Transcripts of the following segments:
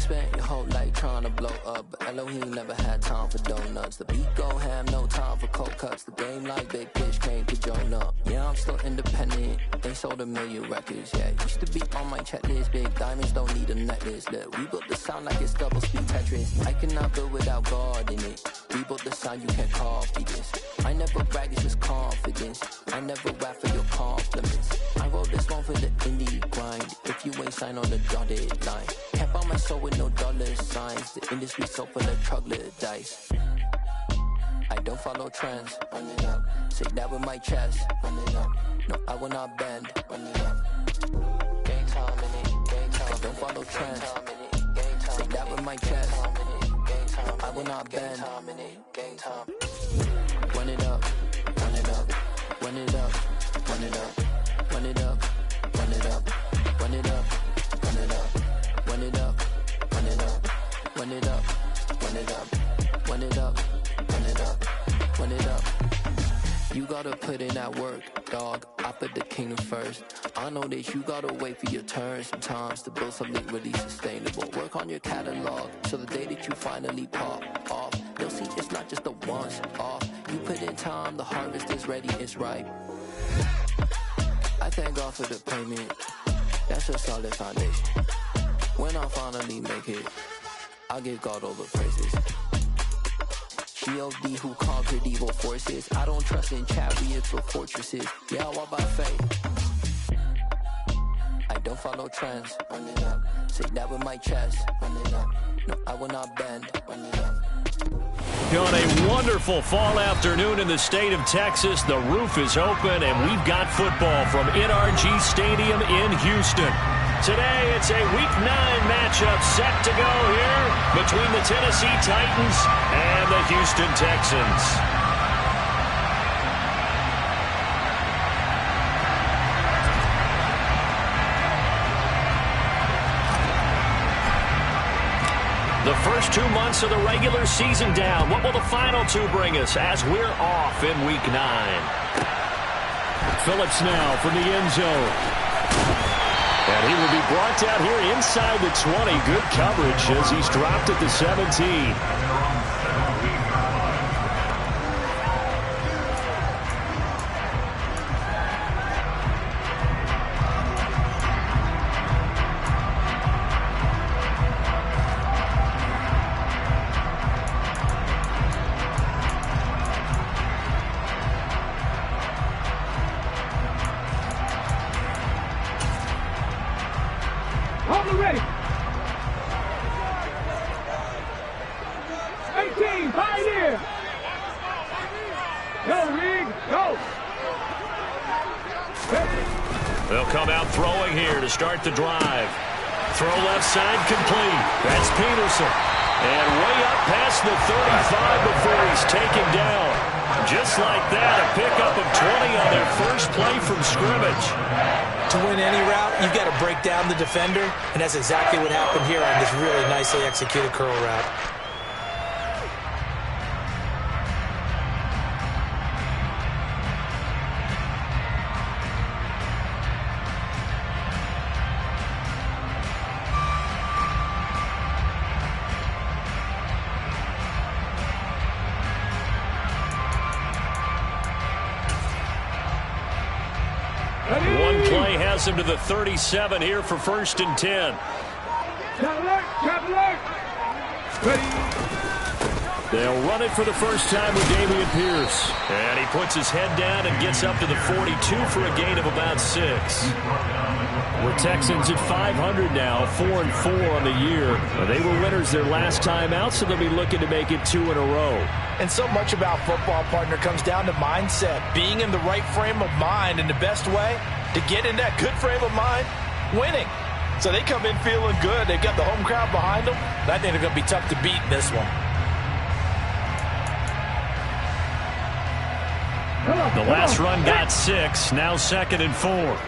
spent your whole life trying to blow up, but Elohim never had time for donuts. The beat go ham, no time for cold cuts. The game like Big Fish came to join up. Yeah, I'm still independent. They sold 1 million records. Yeah, used to be on my checklist. Big diamonds don't need a necklace. Look, we built the sound like it's double speed Tetris. I cannot build without God in it. We built the sound, you can't copy this. I never brag, it's just confidence. I never rap for your compliments. I wrote this one for the indie grind. If you ain't signed on the dotted line, can't buy my soul with no dollar signs. The industry so full of troglodytes. I don't follow trends. Run it up. Say that with my chest. Run it up. No, I will not bend. Run it up. Game time in it. Game time. I don't follow trends. Say that with my chest. I will not bend. Game time. Run it up. Run it up. Run it up. Run it up. Run it up. Run it up. Run it up. Run it up. Run it up. Run it up. Run it up. Run it up. Run it up. Run it up. Run it up. You gotta put in that work, dog. I put the kingdom first. I know that you gotta wait for your turn sometimes to build something really sustainable. Work on your catalog so the day that you finally pop off, you'll see it's not just a once off. You put in time, the harvest is ready, it's ripe. I thank God for the payment. That's a solid foundation. When I finally make it, I'll give God all the praises. G.O.D. who conquered evil forces. I don't trust in chariots or fortresses. Yeah, I walk by faith. I don't follow trends. Run it up. Say that with my chest. Run it up. No, I will not bend. Run it up. On a wonderful fall afternoon in the state of Texas, the roof is open, and we've got football from NRG Stadium in Houston. Today, it's a Week 9 matchup set to go here between the Tennessee Titans and the Houston Texans. The first 2 months of the regular season down. What will the final 2 bring us as we're off in Week 9? Phillips now from the end zone. And he will be brought down here inside the 20. Good coverage as he's dropped at the 17. They'll come out throwing here to start the drive. Throw left side complete. That's Peterson. And way up past the 35 before he's taken down. Just like that, a pickup of 20 on their first play from scrimmage. To win any route, you've got to break down the defender, and that's exactly what happened here on this really nicely executed curl route. One play has him to the 37 here for 1st and 10. They'll run it for the first time with Dameon Pierce. And he puts his head down and gets up to the 42 for a gain of about 6. We're Texans at 500 now, 4-4 on the year. They were winners their last time out, so they'll be looking to make it 2 in a row. And so much about football, partner, comes down to mindset. Being in the right frame of mind, and the best way to get in that good frame of mind, winning. So they come in feeling good. They've got the home crowd behind them. I think they're going to be tough to beat in this one. The last run got 6, now 2nd and 4.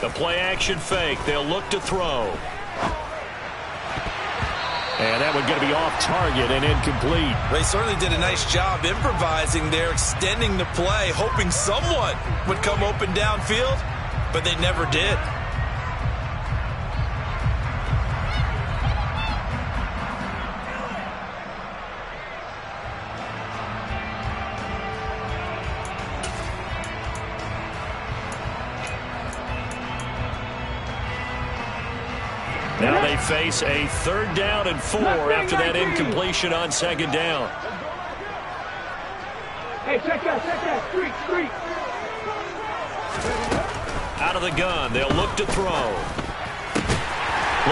The play action fake. They'll look to throw. And that one going to be off target and incomplete. They certainly did a nice job improvising there, extending the play, hoping someone would come open downfield, but they never did. Now they face a 3rd down and 4 after that incompletion on 2nd down. Hey, check that, street. Out of the gun, they'll look to throw.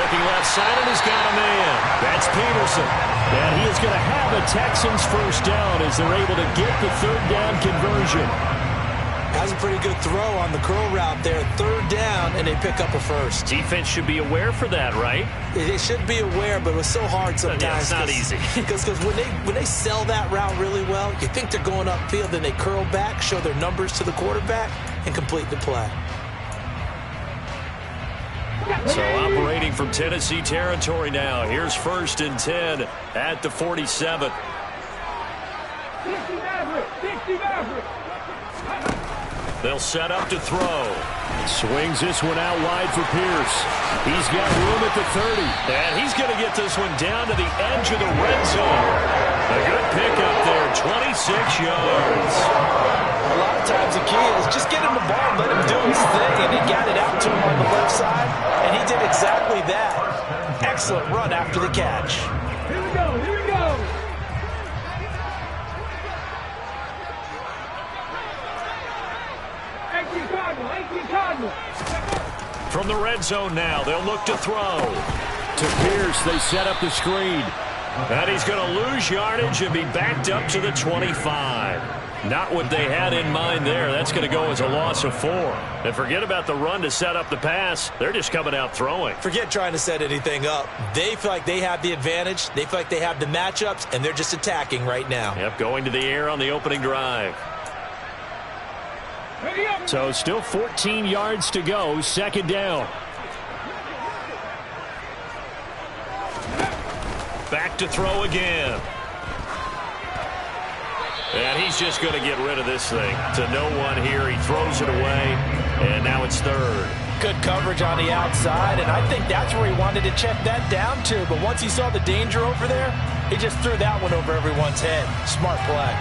Looking left side, and he's got a man. That's Peterson. And he is going to have a Texans 1st down as they're able to get the 3rd down conversion. That was a pretty good throw on the curl route there. 3rd down, and they pick up a 1st. Defense should be aware for that, right? They should be aware, but it was so hard sometimes. Yeah, it's not easy. Because when they sell that route really well, you think they're going upfield, then they curl back, show their numbers to the quarterback, and complete the play. So operating from Tennessee territory now. Here's 1st and 10 at the 47. 60 Maverick. They'll set up to throw. Swings this one out wide for Pierce. He's got room at the 30. And he's going to get this one down to the edge of the red zone. A good pickup there, 26 yards. A lot of times the key is just get him the ball and let him do his thing. And he got it out to him on the left side, and he did exactly that. Excellent run after the catch. Here we go. From the red zone now, they'll look to throw. To Pierce, they set up the screen. And he's going to lose yardage and be backed up to the 25. Not what they had in mind there. That's going to go as a loss of 4. And forget about the run to set up the pass. They're just coming out throwing. Forget trying to set anything up. They feel like they have the advantage. They feel like they have the matchups, and they're just attacking right now. Yep, going to the air on the opening drive. So still 14 yards to go, 2nd down. Back to throw again. And he's just going to get rid of this thing. To no one here. He throws it away, and now it's 3rd. Good coverage on the outside, and I think that's where he wanted to check that down to. But once he saw the danger over there, he just threw that one over everyone's head. Smart play.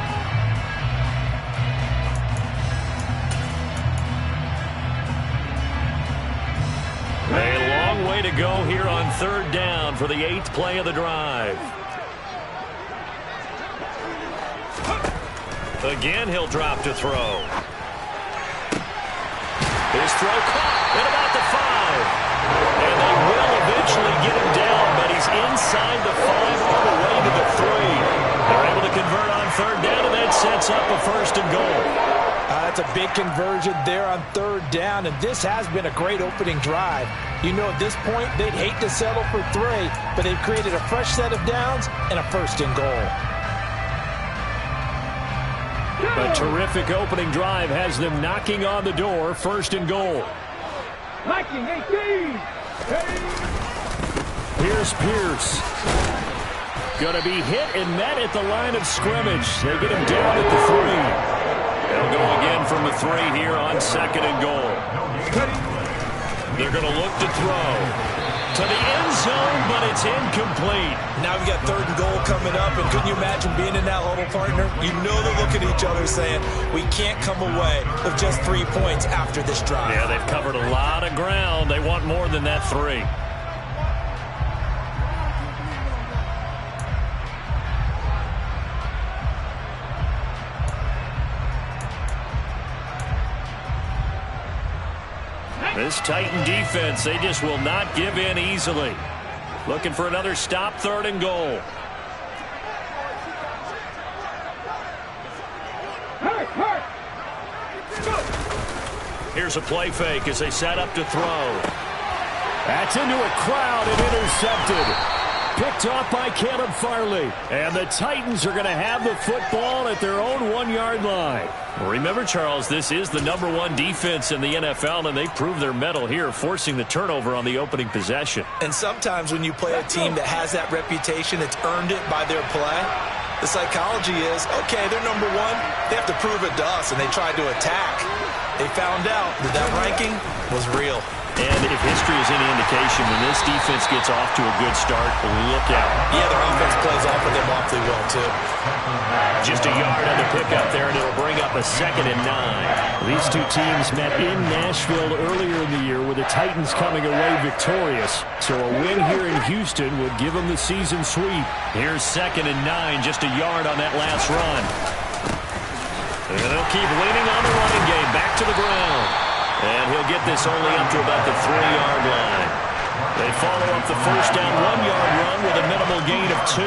A long way to go here on 3rd down for the 8th play of the drive. Again, he'll drop to throw. His throw caught at about the 5. And they will eventually get him down, but he's inside the 5 all the way to the 3. They're able to convert on 3rd down, and that sets up a 1st and goal. That's a big conversion there on 3rd down, and this has been a great opening drive. You know, at this point, they'd hate to settle for 3, but they've created a fresh set of downs and a 1st and goal. A terrific opening drive has them knocking on the door, 1st and goal. Liking 18. Here's Pierce. Going to be hit and met at the line of scrimmage. They get him down at the 3. They'll go again from the 3 here on 2nd and goal. They're going to look to throw to the end zone, but it's incomplete. Now we've got 3rd and goal coming up, and couldn't you imagine being in that huddle, partner? You know they're looking at each other saying, we can't come away with just 3 points after this drive. Yeah, they've covered a lot of ground. They want more than that 3. This Titan defense, they just will not give in easily. Looking for another stop, 3rd and goal. Here's a play fake as they set up to throw. That's into a crowd and intercepted. Picked off by Caleb Farley. And the Titans are going to have the football at their own 1-yard line. Remember, Charles, this is the #1 defense in the NFL, and they proved their mettle here, forcing the turnover on the opening possession. And sometimes when you play a team that has that reputation, it's earned it by their play. The psychology is, okay, they're #1. They have to prove it to us, and they tried to attack. They found out that that ranking was real. And if history is any indication, when this defense gets off to a good start, look out. Yeah, their offense plays off of them awfully well, too. Just a yard on the pickup there, and it'll bring up a 2nd and 9. These two teams met in Nashville earlier in the year with the Titans coming away victorious. So a win here in Houston would give them the season sweep. Here's 2nd and 9, just a yard on that last run. And they'll keep leaning on the running game, back to the ground. And he'll get this only up to about the 3-yard line. They follow up the first down 1-yard run with a minimal gain of 2.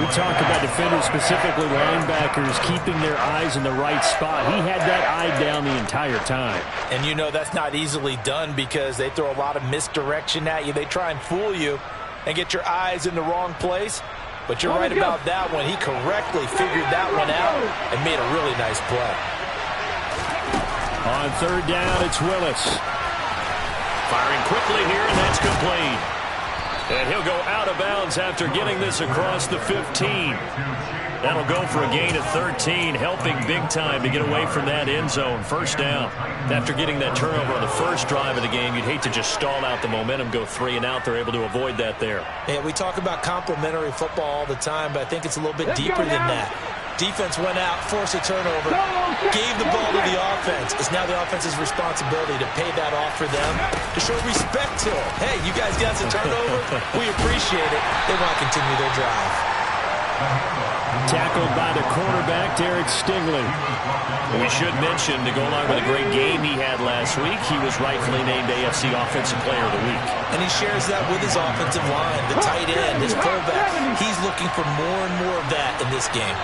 We talk about defenders, specifically linebackers, keeping their eyes in the right spot. He had that eye down the entire time. And you know that's not easily done because they throw a lot of misdirection at you. They try and fool you and get your eyes in the wrong place. But you're right about that one. He correctly figured that one out and made a really nice play. On 3rd down, it's Willis. Firing quickly here, and that's complete. And he'll go out of bounds after getting this across the 15. That'll go for a gain of 13, helping big time to get away from that end zone. 1st down. After getting that turnover on the first drive of the game, you'd hate to just stall out the momentum, go 3 and out. They're able to avoid that there. Yeah, we talk about complementary football all the time, but I think it's a little bit deeper than that. Defense went out, forced a turnover, gave the ball to the offense. It's now the offense's responsibility to pay that off for them, to show respect to them. Hey, you guys got us a turnover. We appreciate it. They want to continue their drive. Tackled by the cornerback, Derek Stingley. We should mention, to go along with a great game he had last week, he was rightfully named AFC Offensive Player of the Week. And he shares that with his offensive line, the tight end, his fullback. He's looking for more and more of that in this game.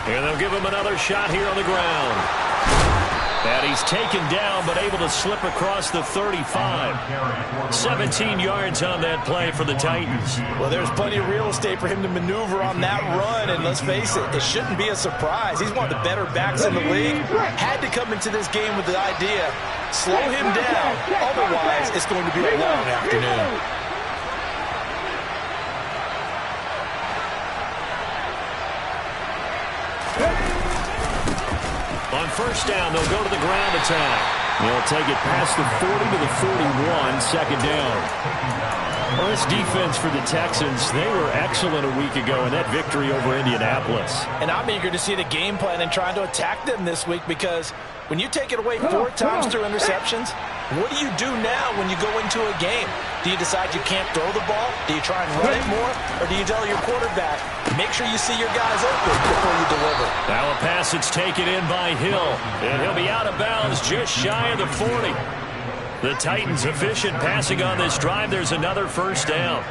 And they'll give him another shot here on the ground. And he's taken down, but able to slip across the 35. 17 yards on that play for the Titans. Well, there's plenty of real estate for him to maneuver on that run, and let's face it, it shouldn't be a surprise. He's one of the better backs in the league. Had to come into this game with the idea, slow him down, otherwise it's going to be a long afternoon. On 1st down, they'll go to the ground attack. They'll take it past the 40 to the 41, 2nd down. Well, this defense for the Texans, they were excellent a week ago in that victory over Indianapolis. And I'm eager to see the game plan and trying to attack them this week because when you take it away 4 times through interceptions, what do you do now when you go into a game? Do you decide you can't throw the ball? Do you try and run it more? Or do you tell your quarterback, make sure you see your guys open before you deliver? Now a pass that's taken in by Hill. And he'll be out of bounds just shy of the 40. The Titans efficient passing on this drive. There's another 1st down.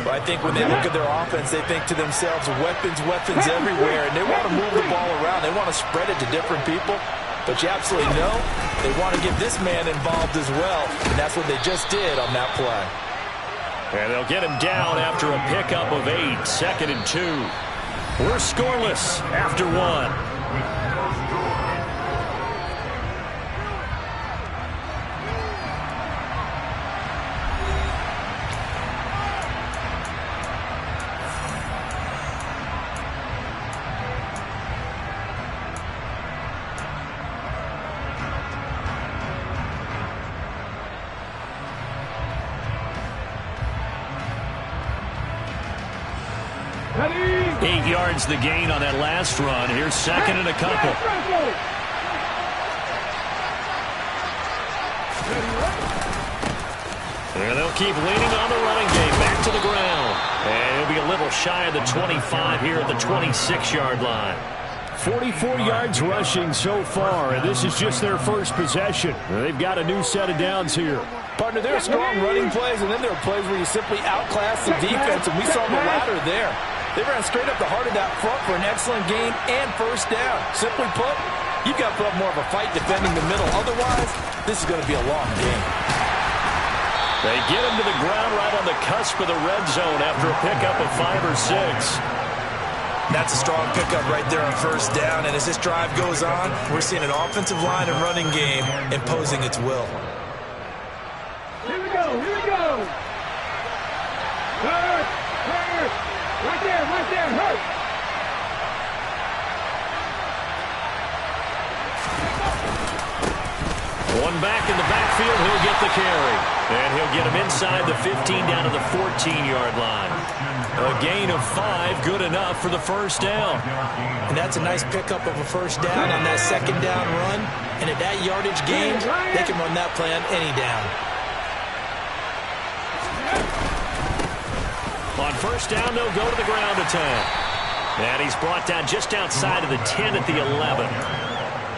Well, I think when they look at their offense, they think to themselves, weapons everywhere. And they want to move the ball around. They want to spread it to different people. But you absolutely know they want to get this man involved as well. And that's what they just did on that play. And they'll get him down after a pickup of 8. 2nd and 2. We're scoreless after 1. Ready? 8 yards the gain on that last run. Here's 2nd and a couple. And they'll keep leaning on the running game. Back to the ground. And he'll be a little shy of the 25 here at the 26-yard line. 44 yards rushing so far, and this is just their first possession. They've got a new set of downs here. Partner, there are strong running plays, and then there are plays where you simply outclass the defense, and we saw the latter there. They ran straight up the heart of that front for an excellent gain and 1st down. Simply put, you've got to put up more of a fight defending the middle. Otherwise, this is going to be a long game. They get him to the ground right on the cusp of the red zone after a pickup of 5 or 6. That's a strong pickup right there on first down. And as this drive goes on, we're seeing an offensive line and running game imposing its will. Here we go, here we go. Hurt, hurt. Right there, hurt. One back in the backfield, he'll get the carry. And he'll get him inside the 15 down to the 14-yard line. A gain of 5, good enough for the first down. And that's a nice pickup of a first down on that second down run. And at that yardage gain, they can run that play on any down. On first down, they'll go to the ground attack. And he's brought down just outside of the 10 at the 11.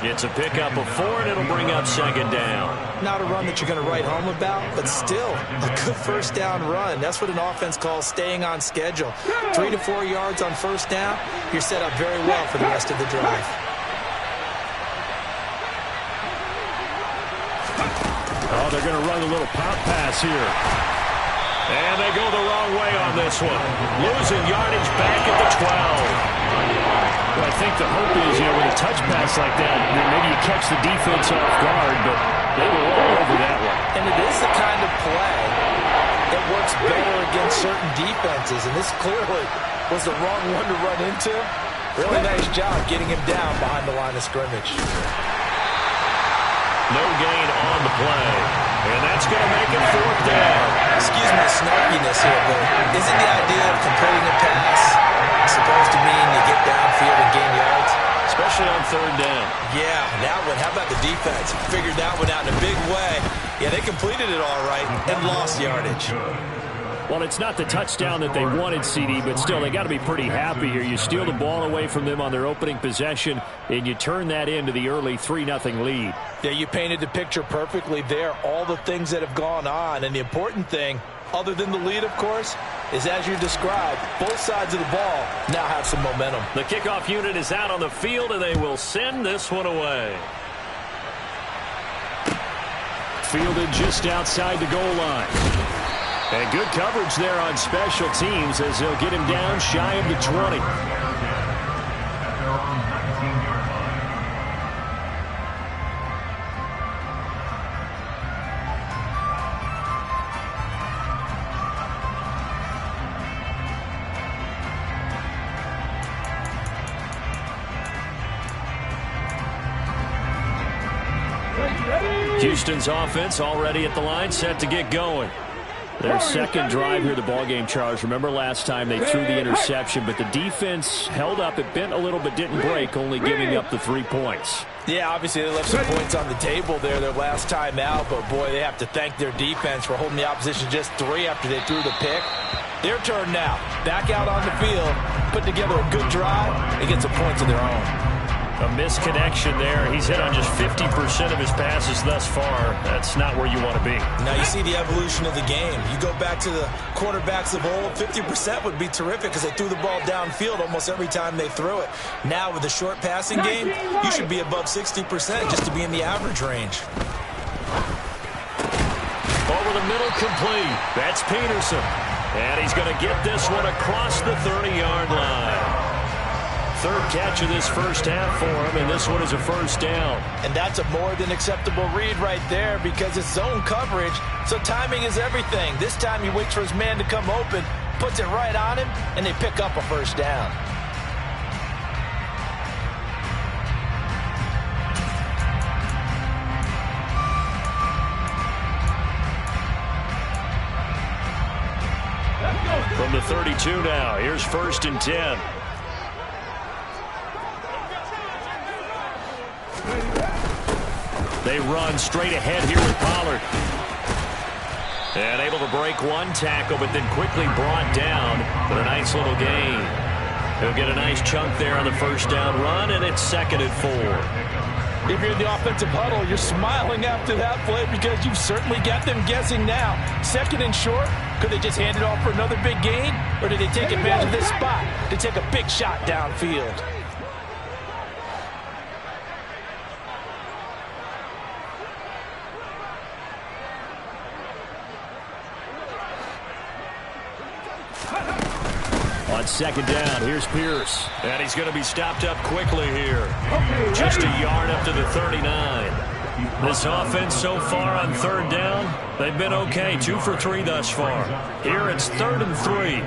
It's a pickup of 4, and it'll bring up second down. Not a run that you're going to write home about, but still a good first down run. That's what an offense calls staying on schedule. 3 to 4 yards on first down, you're set up very well for the rest of the drive. Oh, they're going to run a little pop pass here. And they go the wrong way on this one. Losing yardage back at the 12. Well, I think the hope is, with a touch pass like that, maybe you catch the defense off guard, but they were all over that one. And it is the kind of play that works better against certain defenses, and this clearly was the wrong one to run into. Really nice job getting him down behind the line of scrimmage. No gain on the play, and that's going to make it fourth down. Excuse my snarkiness here, but isn't the idea of completing a pass supposed to mean you get downfield and gain yards? Especially on third down. Yeah, that one. How about the defense? Figured that one out in a big way. Yeah, they completed it all right and lost yardage. Well, it's not the touchdown that they wanted, CD, but still, they got to be pretty happy here. You steal the ball away from them on their opening possession, and you turn that into the early 3-0 lead. Yeah, you painted the picture perfectly there. All the things that have gone on, and the important thing, other than the lead, of course, is as you described, both sides of the ball now have some momentum. The kickoff unit is out on the field, and they will send this one away. Fielded just outside the goal line. And good coverage there on special teams as they'll get him down shy of the 20. Houston's offense already at the line, set to get going. Their second drive here, the ballgame, Charles. Remember last time they threw the interception, but the defense held up. It bent a little but didn't break, only giving up the 3 points. Yeah, obviously they left some points on the table there their last time out, but boy, they have to thank their defense for holding the opposition just 3 after they threw the pick. Their turn now. Back out on the field, put together a good drive, and get some points of their own. A misconnection there. He's hit on just 50% of his passes thus far. That's not where you want to be. Now you see the evolution of the game. You go back to the quarterbacks of old, 50% would be terrific because they threw the ball downfield almost every time they threw it. Now with the short passing game, you should be above 60% just to be in the average range. Over the middle, complete. That's Peterson. And he's going to get this one across the 30-yard line. Third catch of this first half for him, and this one is a first down. And that's a more than acceptable read right there because it's zone coverage, so timing is everything. This time he waits for his man to come open, puts it right on him, and they pick up a first down. From the 32 now, here's 1st and 10. They run straight ahead here with Pollard. And able to break one tackle, but then quickly brought down for a nice little gain. He'll get a nice chunk there on the first down run, and it's 2nd and 4. If you're in the offensive huddle, you're smiling after that play because you've certainly got them guessing now. 2nd and short, could they just hand it off for another big gain? Or did they take advantage of this spot to take a big shot downfield? On second down, here's Pierce. And he's going to be stopped up quickly here. Just a yard up to the 39. This offense so far on third down, they've been okay. 2 for 3 thus far. Here it's 3rd and 3.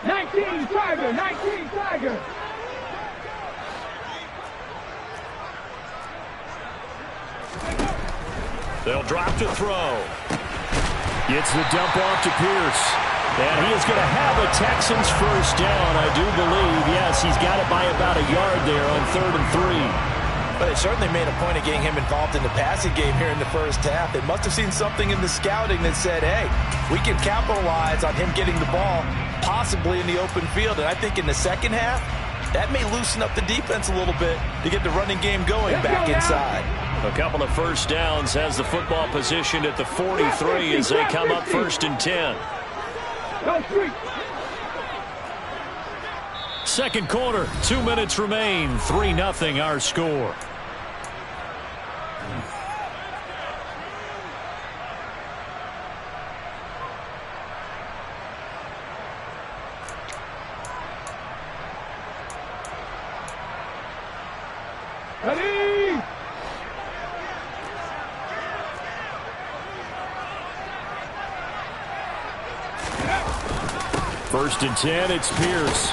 19 Tiger, 19 Tiger. They'll drop to throw. Gets the dump off to Pierce. And he is going to have a Texans first down, I do believe. Yes, he's got it by about a yard there on 3rd and 3. But they certainly made a point of getting him involved in the passing game here in the first half. They must have seen something in the scouting that said, hey, we can capitalize on him getting the ball, possibly in the open field. And I think in the second half, that may loosen up the defense a little bit to get the running game going back inside. A couple of first downs has the football positioned at the 43 as they come up 1st and 10. Second quarter, 2 minutes remain. 3-0 our score. Ready? First and 10, it's Pierce.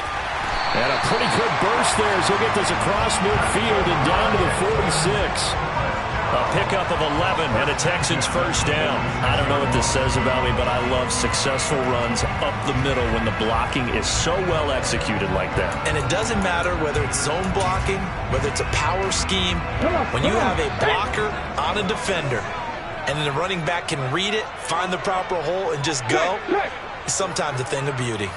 And a pretty good burst there as he'll get this across midfield and down to the 46. A pickup of 11 and a Texans first down. I don't know what this says about me, but I love successful runs up the middle when the blocking is so well executed like that. And it doesn't matter whether it's zone blocking, whether it's a power scheme. When you have a blocker on a defender and then the running back can read it, find the proper hole, and just go, it's sometimes a thing of beauty.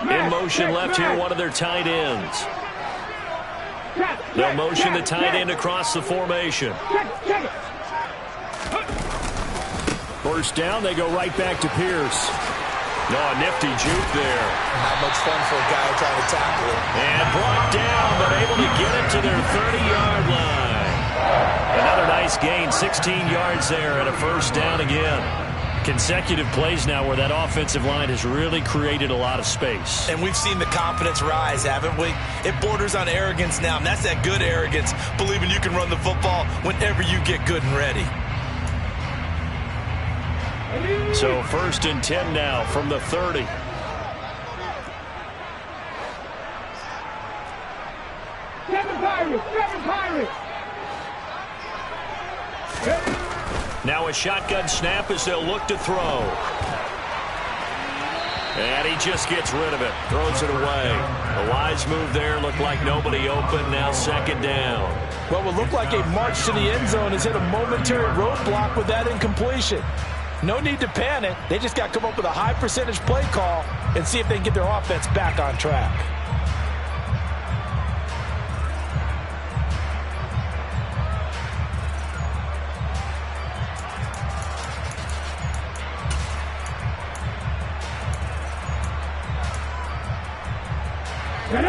In motion left here, one of their tight ends. They'll motion the tight end across the formation. First down, they go right back to Pierce. No, a nifty juke there. Not much fun for a guy trying to tackle it. And brought down, but able to get it to their 30-yard line. Another nice gain, 16 yards there and a first down again. Consecutive plays now where that offensive line has really created a lot of space. And we've seen the confidence rise, haven't we? It borders on arrogance now, and that's that good arrogance, believing you can run the football whenever you get good and ready. So 1st and 10 now from the 30. Seven Pirates. Now a shotgun snap as they'll look to throw. And he just gets rid of it. Throws it away. A wise move there. Looked like nobody open. Now 2nd down. What would look like a march to the end zone has hit a momentary roadblock with that incompletion. No need to panic. They just got to come up with a high percentage play call and see if they can get their offense back on track.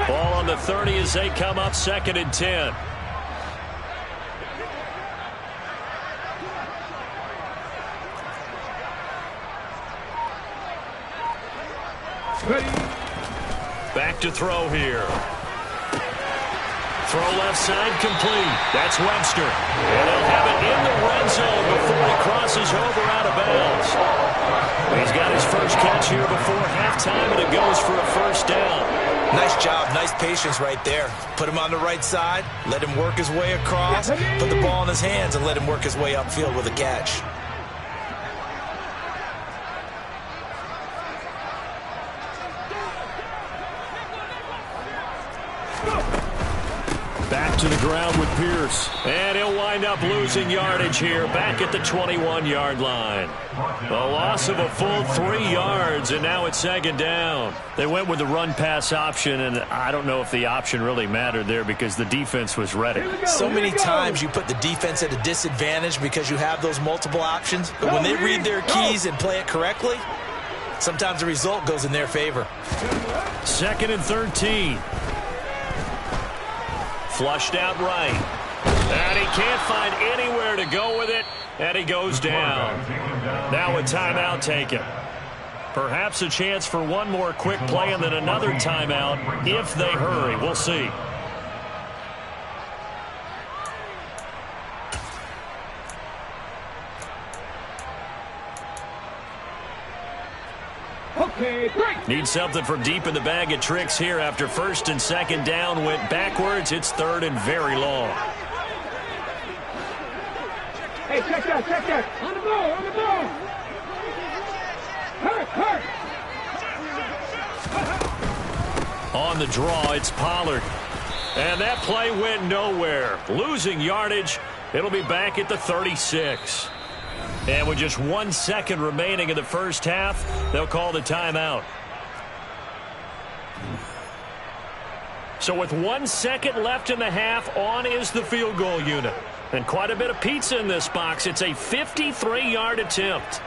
Ball on the 30 as they come up 2nd and 10. Back to throw here. Throw left side complete. That's Webster. And they'll have it in the red zone before he crosses over out of bounds. He's got his first catch here before halftime, and it goes for a first down. Nice job, nice patience right there. Put him on the right side, let him work his way across, put the ball in his hands, and let him work his way upfield with a catch. Back to the ground with Pierce. And he'll wind up losing yardage here back at the 21-yard line. A loss of a full 3 yards, and now it's 2nd down. They went with the run-pass option, and I don't know if the option really mattered there because the defense was ready. So many times you put the defense at a disadvantage because you have those multiple options, but when they read their keys and play it correctly, sometimes the result goes in their favor. 2nd and 13. Flushed out right. And he can't find anywhere to go with it, and he goes down. Now a timeout taken. Perhaps a chance for one more quick play and then another timeout if they hurry. We'll see. Okay, break. Need something from deep in the bag of tricks here after first and second down went backwards. It's third and very long. Hey, check that. On the ball, Hurt. On the draw, it's Pollard. And that play went nowhere. Losing yardage. It'll be back at the 36. And with just 1 second remaining in the first half, they'll call the timeout. So with 1 second left in the half, on is the field goal unit. And quite a bit of pizza in this box. It's a 53-yard attempt.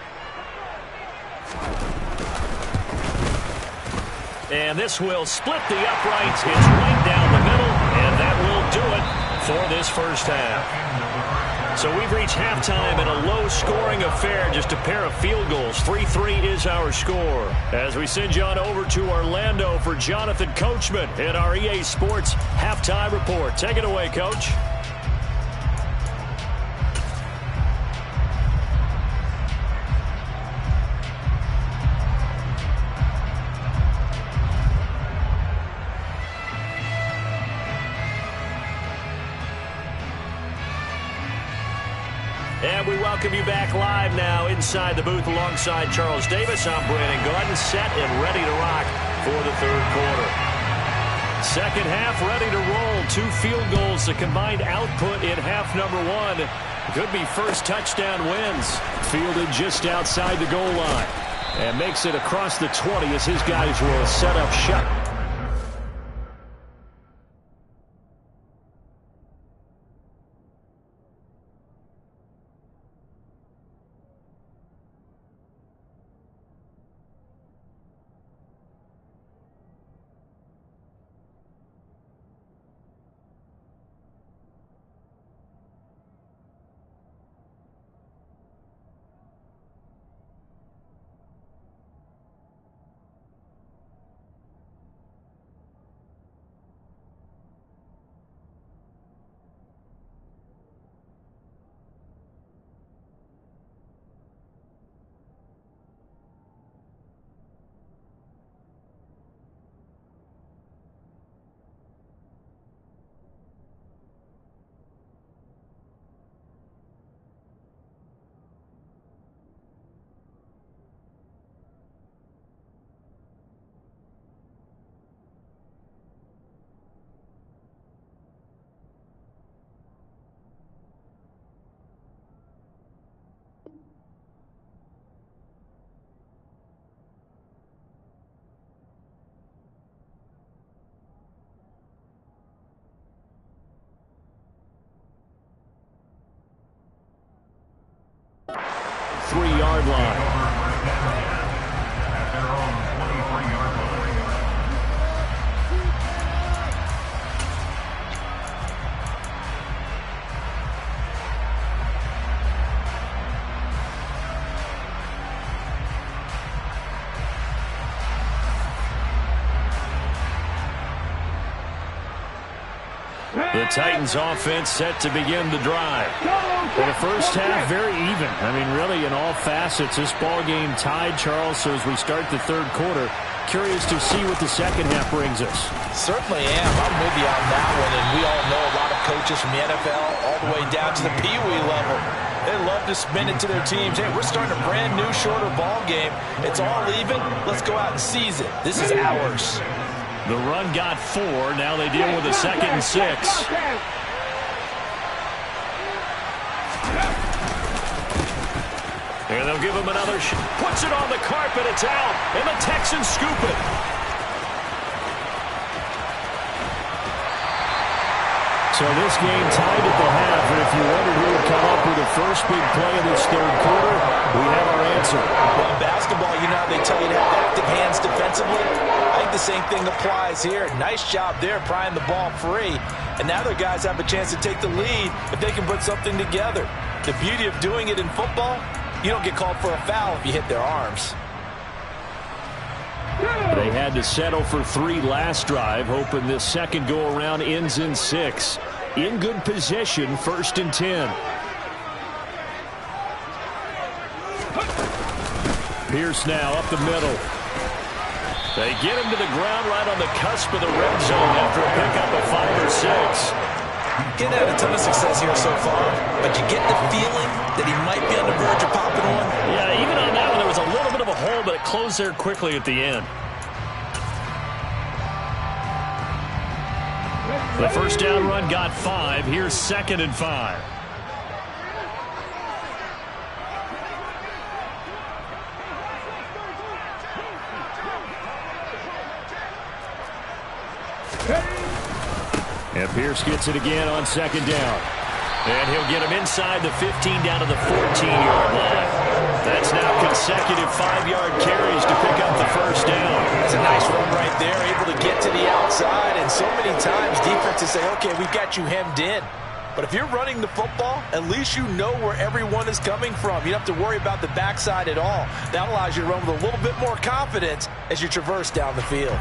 And this will split the uprights. It's right down the middle, and that will do it for this first half. So we've reached halftime in a low-scoring affair, just a pair of field goals. 3-3 is our score. As we send you on over to Orlando for Jonathan Coachman in our EA Sports Halftime Report. Take it away, Coach. And we welcome you back live now inside the booth alongside Charles Davis. I'm Brandon Gordon, set and ready to rock for the third quarter. Second half ready to roll. 2 field goals, the combined output in half number 1. Could be first touchdown wins. Fielded just outside the goal line. And makes it across the 20 as his guys will set up shop. Three-yard line. The Titans offense set to begin the drive. For the first half, very even. I mean, really, in all facets, this ball game tied, Charles. So as we start the third quarter, curious to see what the second half brings us. Certainly am. I'm with you on that one. And we all know a lot of coaches from the NFL all the way down to the Pee-wee level. They love to spin it to their teams. Hey, we're starting a brand new, shorter ball game. It's all even. Let's go out and seize it. This is ours. The run got 4. Now they deal with a 2nd and 6. And they'll give him another shot. Puts it on the carpet. It's out. And the Texans scoop it. So this game tied at the half. And if you wondered who would come up with the first big play of this third quarter, we have our answer. Well, in basketball, you know how they tell you to have active hands defensively? I think the same thing applies here. Nice job there prying the ball free. And now their guys have a chance to take the lead if they can put something together. The beauty of doing it in football, you don't get called for a foul if you hit their arms. They had to settle for 3 last drive, hoping this second go-around ends in 6. In good position, 1st and 10. Pierce now up the middle. They get him to the ground right on the cusp of the red zone after a pickup of 5 or 6. Getting had a ton of success here so far, but you get the feeling that he might be on the verge of popping one. Yeah, even on that one, there was a little bit of a hole, but it closed there quickly at the end. The first down run got 5. Here's 2nd and 5. And Pierce gets it again on 2nd down. And he'll get him inside the 15 down to the 14-yard line. That's now consecutive 5-yard carries to pick up the first down. That's a nice run right there, able to get to the outside. And so many times defenses say, okay, we've got you hemmed in. But if you're running the football, at least you know where everyone is coming from. You don't have to worry about the backside at all. That allows you to run with a little bit more confidence as you traverse down the field.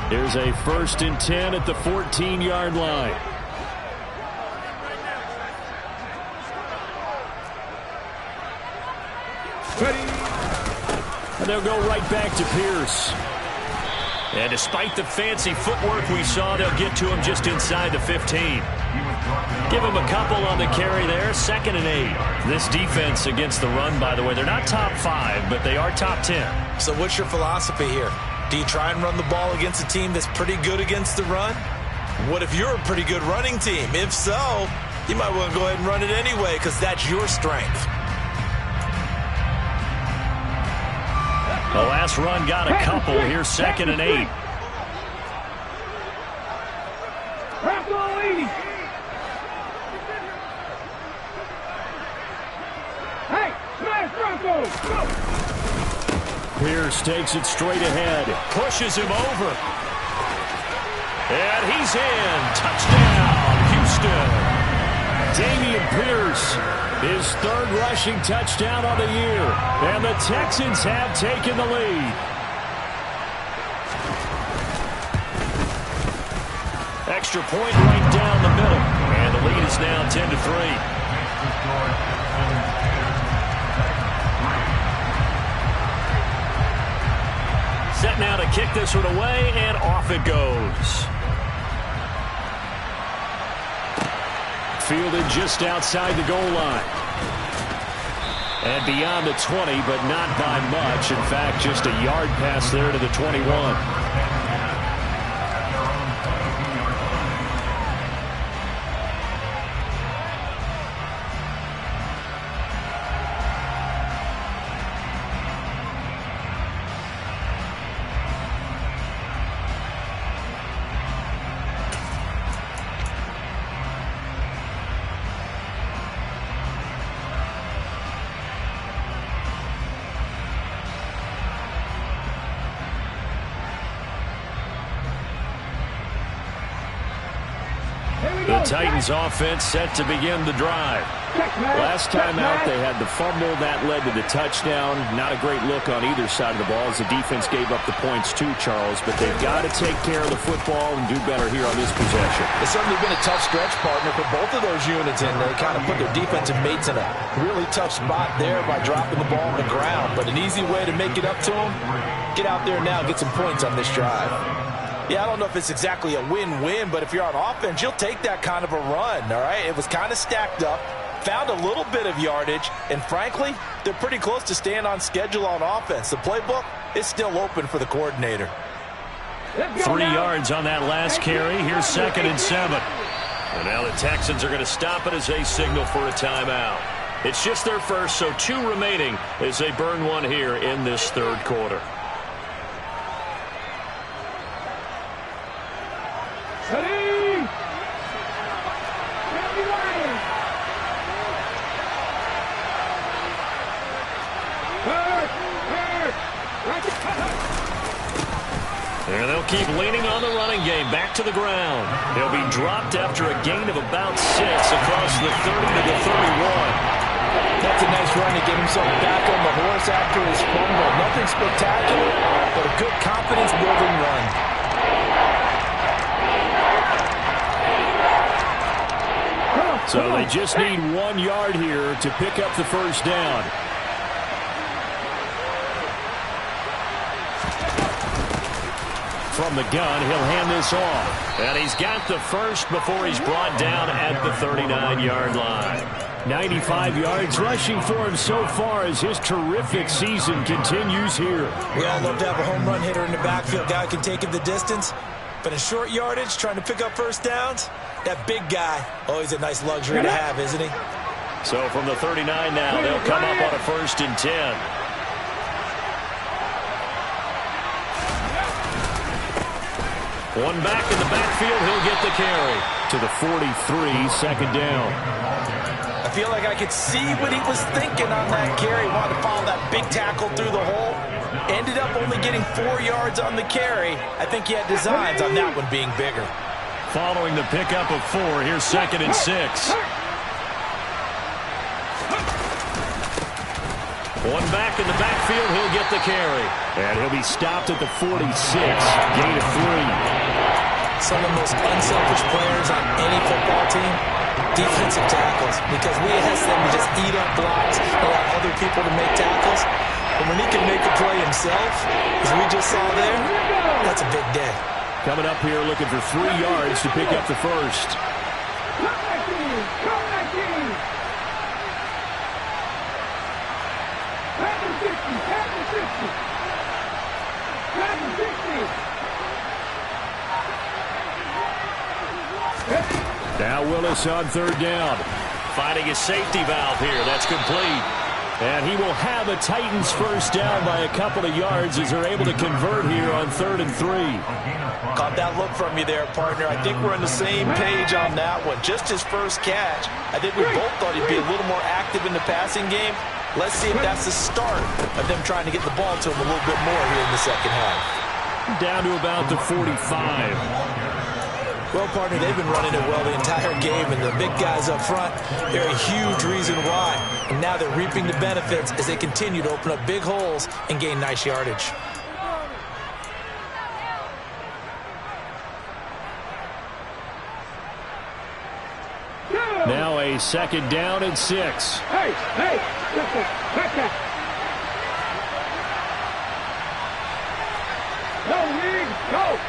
Here's a 1st and 10 at the 14-yard line. And they'll go right back to Pierce. And despite the fancy footwork we saw, they'll get to him just inside the 15. Give him a couple on the carry there. 2nd and 8. This defense against the run, by the way, they're not top 5, but they are top 10. So what's your philosophy here? Do you try and run the ball against a team that's pretty good against the run? What if you're a pretty good running team? If so, you might want to go ahead and run it anyway because that's your strength. The last run got a couple. Here's 2nd and 8. Hey, smash Bronco! Go! Pierce takes it straight ahead. Pushes him over. And he's in. Touchdown, Houston. Dameon Pierce, his 3rd rushing touchdown of the year. And the Texans have taken the lead. Extra point right down the middle. And the lead is now 10-3. Set now to kick this one away, and off it goes. Fielded just outside the goal line. And beyond the 20, but not by much. In fact, just a yard pass there to the 21. The Titans offense set to begin the drive. Last time out, they had the fumble. That led to the touchdown. Not a great look on either side of the ball as the defense gave up the points too, Charles. But they've got to take care of the football and do better here on this possession. It's certainly been a tough stretch, partner, for both of those units, and they kind of put their defensive mates in a really tough spot there by dropping the ball on the ground. But an easy way to make it up to them, get out there now and get some points on this drive. Yeah, I don't know if it's exactly a win-win, but if you're on offense, you'll take that kind of a run, all right? It was kind of stacked up, found a little bit of yardage, and frankly, they're pretty close to staying on schedule on offense. The playbook is still open for the coordinator. 3 yards on that last carry. Here's 2nd and 7. And now the Texans are going to stop it as they signal for a timeout. It's just their first, so 2 remaining as they burn one here in this third quarter. And they'll keep leaning on the running game. Back to the ground. He'll be dropped after a gain of about 6 across the 30 to the 31. That's a nice run to get himself back on the horse after his fumble. Nothing spectacular, but a good confidence-building run. So they just need 1 yard here to pick up the first down. From the gun, he'll hand this off. And he's got the first before he's brought down at the 39-yard line. 95 yards rushing for him so far as his terrific season continues here. We all love to have a home run hitter in the backfield. Guy who can take him the distance. But in short yardage, trying to pick up first downs, that big guy, always a nice luxury to have, isn't he? So from the 39 now, they'll come up on a 1st and 10. One back in the backfield, he'll get the carry to the 43, 2nd down. I feel like I could see what he was thinking on that carry. Wanted to follow that big tackle through the hole. Ended up only getting 4 yards on the carry. I think he had designs on that one being bigger. Following the pickup of 4, here's 2nd and 6. One back in the backfield, he'll get the carry. And he'll be stopped at the 46, gain of 3. Some of the most unselfish players on any football team, defensive tackles, because we ask them to just eat up blocks, allow other people to make tackles. But when he can make a play himself, as we just saw there, that's a big day. Coming up here looking for 3 yards to pick up the first. Now Willis on 3rd down. Finding his safety valve here. That's complete. And he will have a Titans first down by a couple of yards as they're able to convert here on 3rd and 3. Caught that look from you there, partner. I think we're on the same page on that one. Just his first catch. I think we both thought he'd be a little more active in the passing game. Let's see if that's the start of them trying to get the ball to him a little bit more here in the second half. Down to about the 45. Well, partner, they've been running it well the entire game, and the big guys up front, they're a huge reason why. And now they're reaping the benefits as they continue to open up big holes and gain nice yardage. Now a 2nd down and 6. Hey, listen, back up. Go, League, go.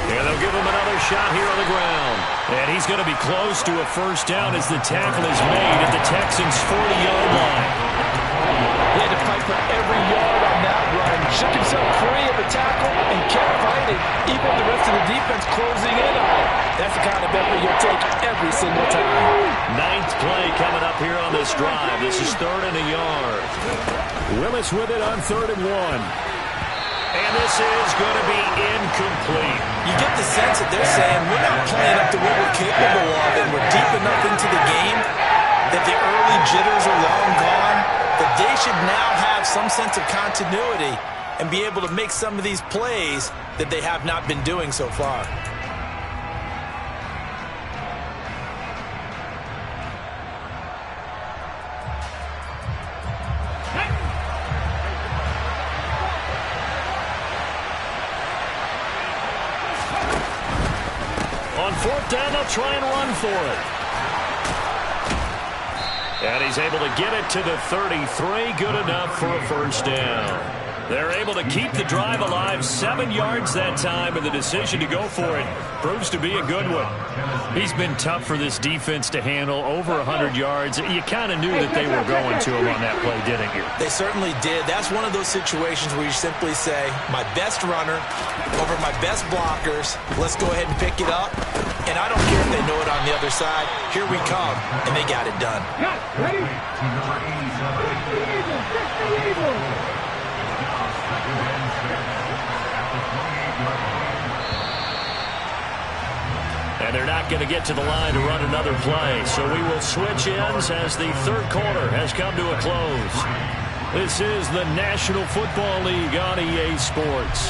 And they'll give him another shot here on the ground. And he's going to be close to a first down as the tackle is made at the Texans' 40-yard line. He had to fight for every yard on that run. Shook himself free of the tackle and kept fighting, even with the rest of the defense closing in on it. That's the kind of effort you'll take every single time. 9th play coming up here on this drive. This is 3rd and a yard. Willis with it on 3rd and 1. And this is going to be incomplete. You get the sense that they're saying we're not playing up to what we're capable of, and we're deep enough into the game that the early jitters are long gone, that they should now have some sense of continuity and be able to make some of these plays that they have not been doing so far. On 4th down, they'll try and run for it. And he's able to get it to the 33. Good enough for a first down. They're able to keep the drive alive. 7 yards that time, and the decision to go for it proves to be a good one. He's been tough for this defense to handle. Over 100 yards. You kind of knew that they were going to him on that play, didn't you? They certainly did. That's one of those situations where you simply say, my best runner over my best blockers. Let's go ahead and pick it up. And I don't care if they know it on the other side. Here we come, and they got it done. Ready? And they're not going to get to the line to run another play. So we will switch ends as the 3rd quarter has come to a close. This is the National Football League on EA Sports.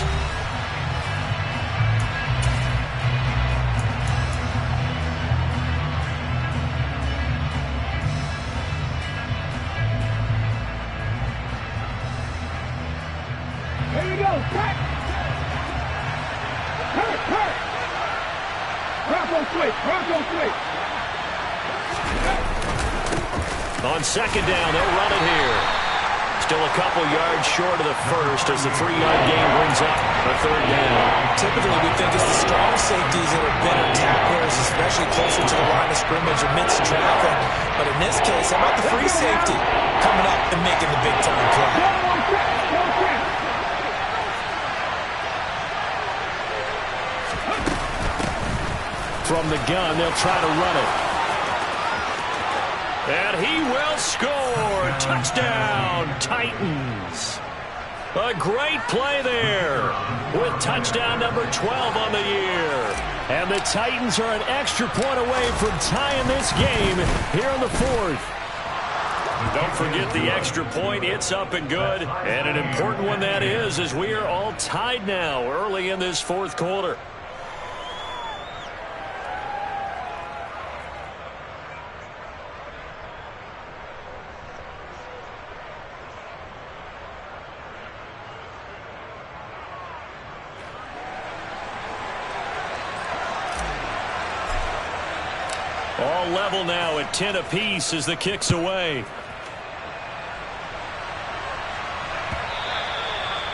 Here we go. Cut. Hurt. Bronco switch. On second down, they'll run it here. Still a couple yards short of the first as the 3-yard gain brings up a third down. Typically, we think it's the strong safeties that are better tacklers, especially closer to the line of scrimmage amidst traffic. But in this case, how about the free safety coming up and making the big-time play? From the gun, they'll try to run it. And he will score. Touchdown, Titans. A great play there with touchdown number 12 on the year. And the Titans are an extra point away from tying this game here in the fourth. Don't forget the extra point. It's up and good. And an important one that is, as we are all tied now early in this fourth quarter. All level now at 10 apiece as the kick's away.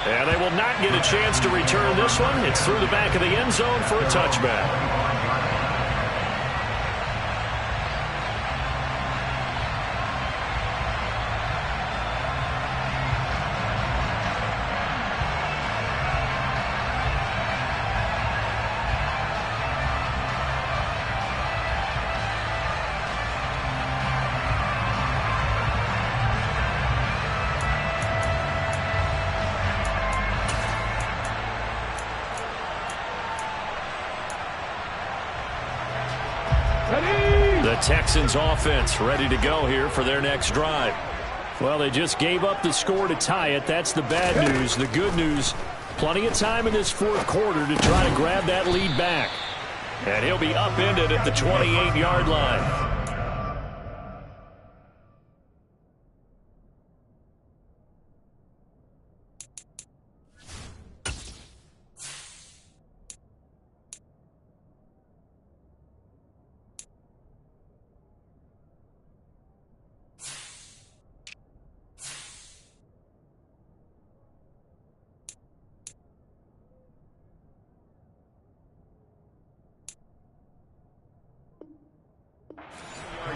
And they will not get a chance to return this one. It's through the back of the end zone for a touchback. The Texans offense ready to go here for their next drive. Well, they just gave up the score to tie it. That's the bad news. The good news, plenty of time in this fourth quarter to try to grab that lead back. And he'll be upended at the 28-yard line.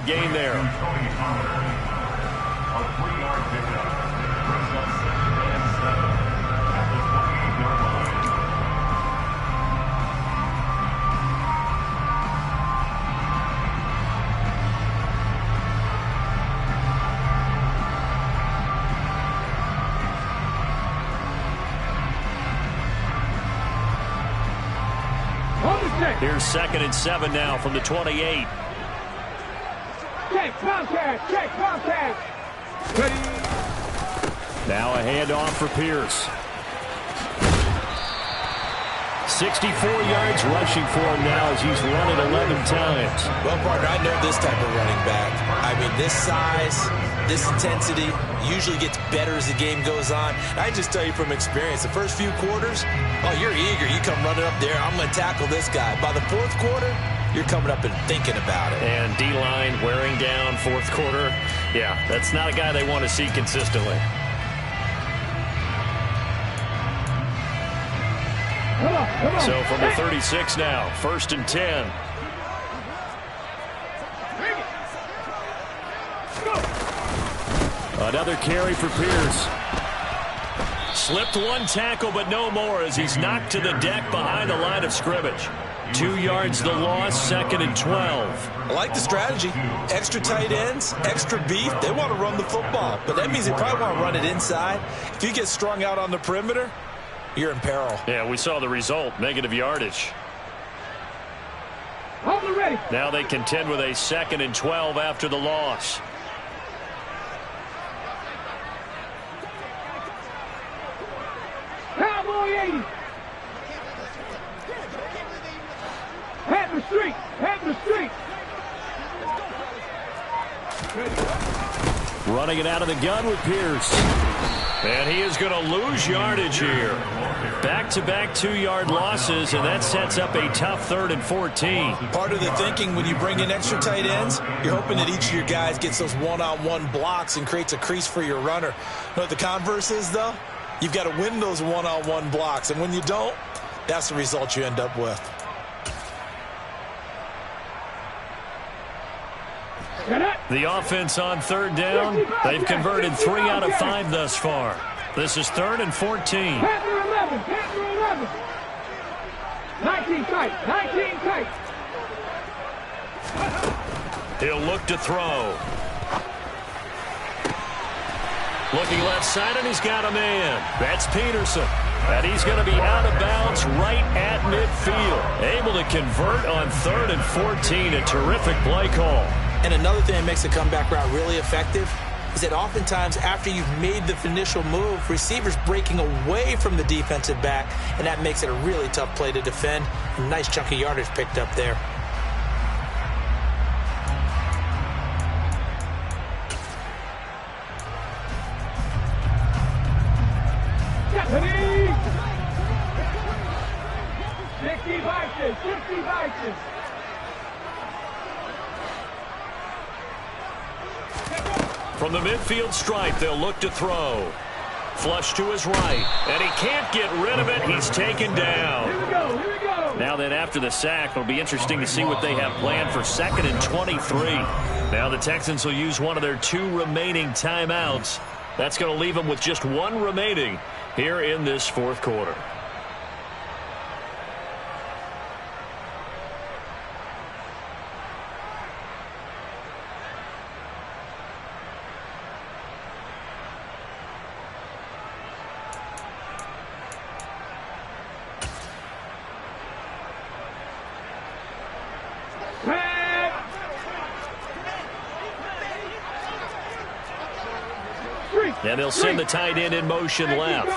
Gain there. Here's 2nd and 7 now from the 28. Check. Now a handoff for Pierce. 64 yards rushing for him now as he's run it 11 times. Well, partner, I know this type of running back. I mean, this size, this intensity usually gets better as the game goes on. I just tell you from experience, the first few quarters, oh, you're eager. You come running up there, I'm going to tackle this guy. By the fourth quarter, you're coming up and thinking about it. And D-line wearing down fourth quarter. Yeah, that's not a guy they want to see consistently. Come on. So from the 36 now, 1st and 10. Another carry for Pierce. Slipped one tackle, but no more as he's knocked to the deck behind the line of scrimmage. 2 yards the loss, 2nd and 12. I like the strategy. Extra tight ends, extra beef. They want to run the football, but that means they probably want to run it inside. If you get strung out on the perimeter, you're in peril. Yeah, we saw the result, negative yardage. Ready. Now they contend with a 2nd and 12 after the loss. going 80. Head the street. Head the street. Running it out of the gun with Pierce. And he is going to lose yardage here. Back-to-back 2-yard losses, and that sets up a tough 3rd and 14. Part of the thinking when you bring in extra tight ends, you're hoping that each of your guys gets those one-on-one blocks and creates a crease for your runner. You know what the converse is, though? You've got to win those one-on-one blocks, and when you don't, that's the result you end up with. The offense on 3rd down. They've converted 3 out of 5 thus far. This is 3rd and 14. Panther 11. Panther 11. 19 tight. 19 tight. He'll look to throw. Looking left side, and he's got a man. That's Peterson. And he's going to be out of bounds right at midfield. Able to convert on 3rd and 14. A terrific play call. And another thing that makes a comeback route really effective is that oftentimes after you've made the initial move, receivers breaking away from the defensive back, and that makes it a really tough play to defend. A nice chunk of yardage picked up there. Stephanie! 60 vices. 60 vices. From the midfield stripe, they'll look to throw. Flush to his right, and he can't get rid of it. He's taken down. Here we go, here we go. Now then, after the sack, it'll be interesting to see what they have planned for 2nd and 23. Now the Texans will use one of their 2 remaining timeouts. That's going to leave them with just 1 remaining here in this 4th quarter. And they'll send the tight end in motion left.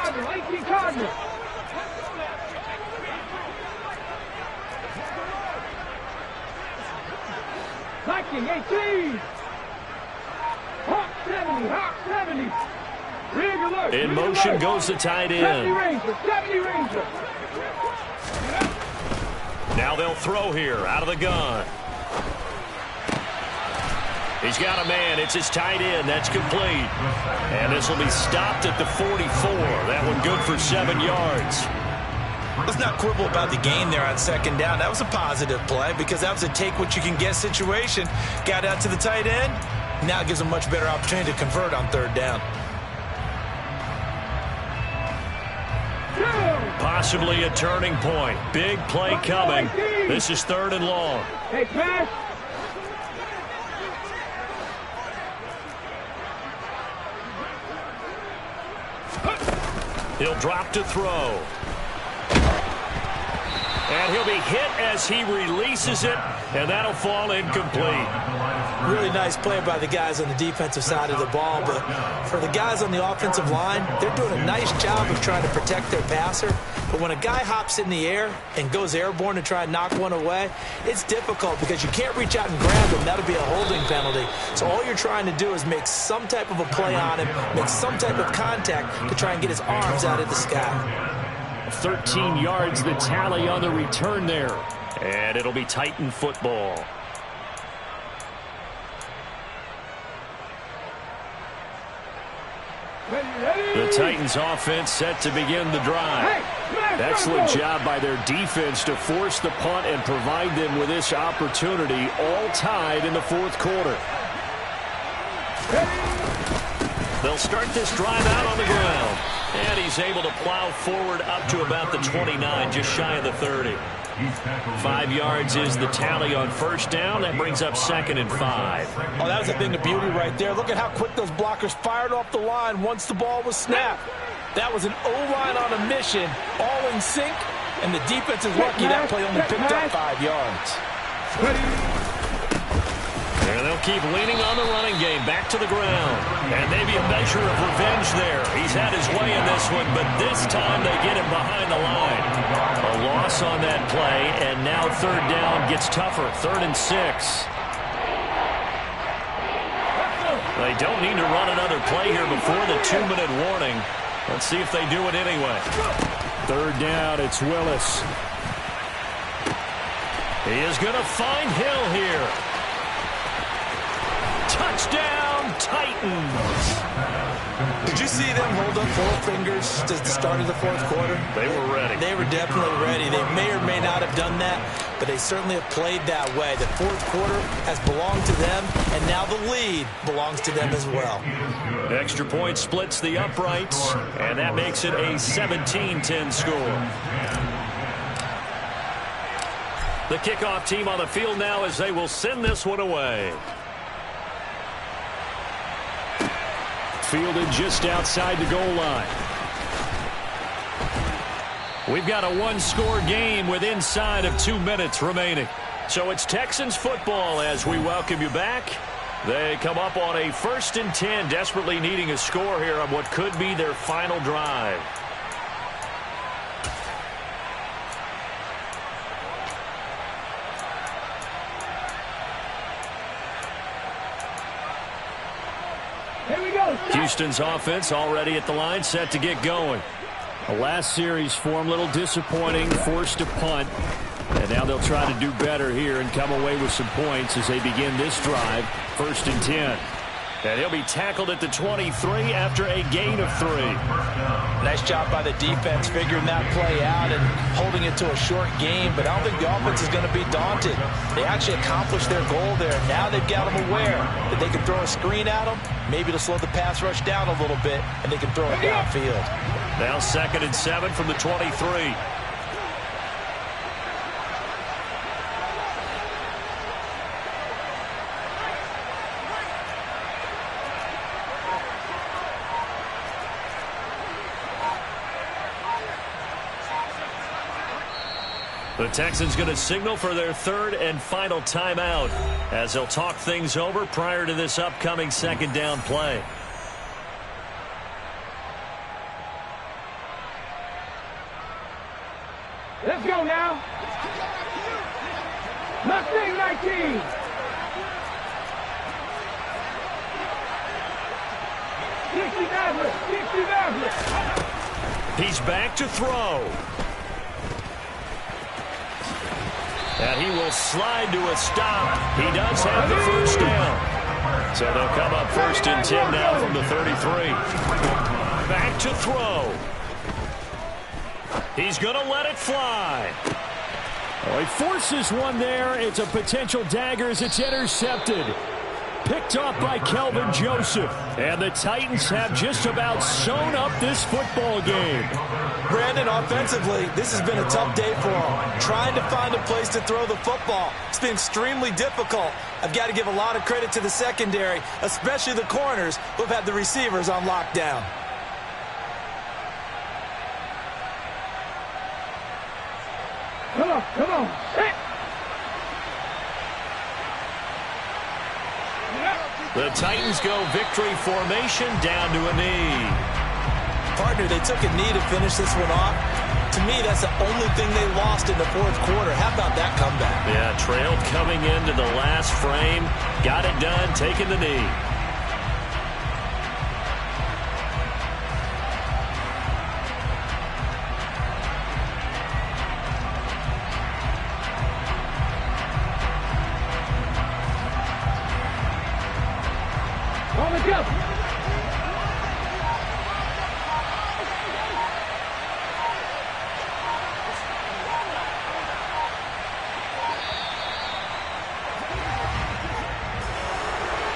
18. Hawk 70. Hawk 70. Rig alert. In motion goes the tight end. 70 Ranger. 70 Ranger. Now they'll throw here out of the gun. He's got a man. It's his tight end. That's complete. And this will be stopped at the 44. That one good for 7 yards. Let's not quibble about the gain there on 2nd down. That was a positive play because that was a take-what-you-can-get situation. Got out to the tight end. Now it gives them a much better opportunity to convert on 3rd down. Possibly a turning point. Big play coming. This is 3rd and long. Hey, pass. He'll drop to throw. And he'll be hit as he releases it, and that'll fall incomplete. Really nice play by the guys on the defensive side of the ball, but for the guys on the offensive line, they're doing a nice job of trying to protect their passer. But when a guy hops in the air and goes airborne to try and knock one away, it's difficult because you can't reach out and grab him. That'll be a holding penalty. So all you're trying to do is make some type of a play on him, make some type of contact to try and get his arms out of the sky. 13 yards the tally on the return there. And it'll be Titan football. The Titans offense set to begin the drive. Excellent job by their defense to force the punt and provide them with this opportunity, all tied in the 4th quarter. They'll start this drive out on the ground. And he's able to plow forward up to about the 29, just shy of the 30. 5 yards is the tally on 1st down. That brings up 2nd and 5. Oh, that was a thing of beauty right there. Look at how quick those blockers fired off the line once the ball was snapped. That was an O-line on a mission, all in sync, and the defense is lucky that play only picked up 5 yards. And they'll keep leaning on the running game back to the ground. And maybe a measure of revenge there. He's had his way in this this one, but this time they get him behind the line. A loss on that play, and now third down gets tougher. 3rd and 6. They don't need to run another play here before the 2-minute warning. Let's see if they do it anyway. 3rd down, it's Willis. He is going to find Hill here. Touchdown, Titans. Did you see them hold up 4 fingers at the start of the 4th quarter? They were ready. They were definitely ready. They may or may not have done that, but they certainly have played that way. The 4th quarter has belonged to them, and now the lead belongs to them as well. Extra point splits the uprights, and that makes it a 17-10 score. The kickoff team on the field now as they will send this one away. Fielded just outside the goal line. We've got a one-score game with inside of 2 minutes remaining. So it's Texans football as we welcome you back. They come up on a 1st and 10, desperately needing a score here on what could be their final drive. Houston's offense already at the line, set to get going. The last series for him, a little disappointing, forced a punt. And now they'll try to do better here and come away with some points as they begin this drive, 1st and 10. And he'll be tackled at the 23 after a gain of 3. Nice job by the defense figuring that play out and holding it to a short game, but I don't think the offense is going to be daunted. They actually accomplished their goal there. Now they've got them aware that they can throw a screen at them. Maybe to slow the pass rush down a little bit, and they can throw it downfield. Now 2nd and 7 from the 23. The Texans going to signal for their 3rd and final timeout as they'll talk things over prior to this upcoming 2nd down play. Let's go now. Mustang 19. He's back to throw. And he will slide to a stop. He does have the 1st down. So they'll come up 1st and 10 now from the 33. Back to throw. He's going to let it fly. Oh, he forces one there. It's a potential dagger as it's intercepted. Picked off by Kelvin Joseph. And the Titans have just about sewn up this football game. Brandon, offensively, this has been a tough day for them. Trying to find a place to throw the football. It's been extremely difficult. I've got to give a lot of credit to the secondary, especially the corners who have had the receivers on lockdown. Come on, come on. Hey. The Titans go victory formation down to a knee. Partner, they took a knee to finish this one off. To me, that's the only thing they lost in the 4th quarter. How about that comeback? Yeah, trailed coming into the last frame. Got it done, taking the knee. On the jump.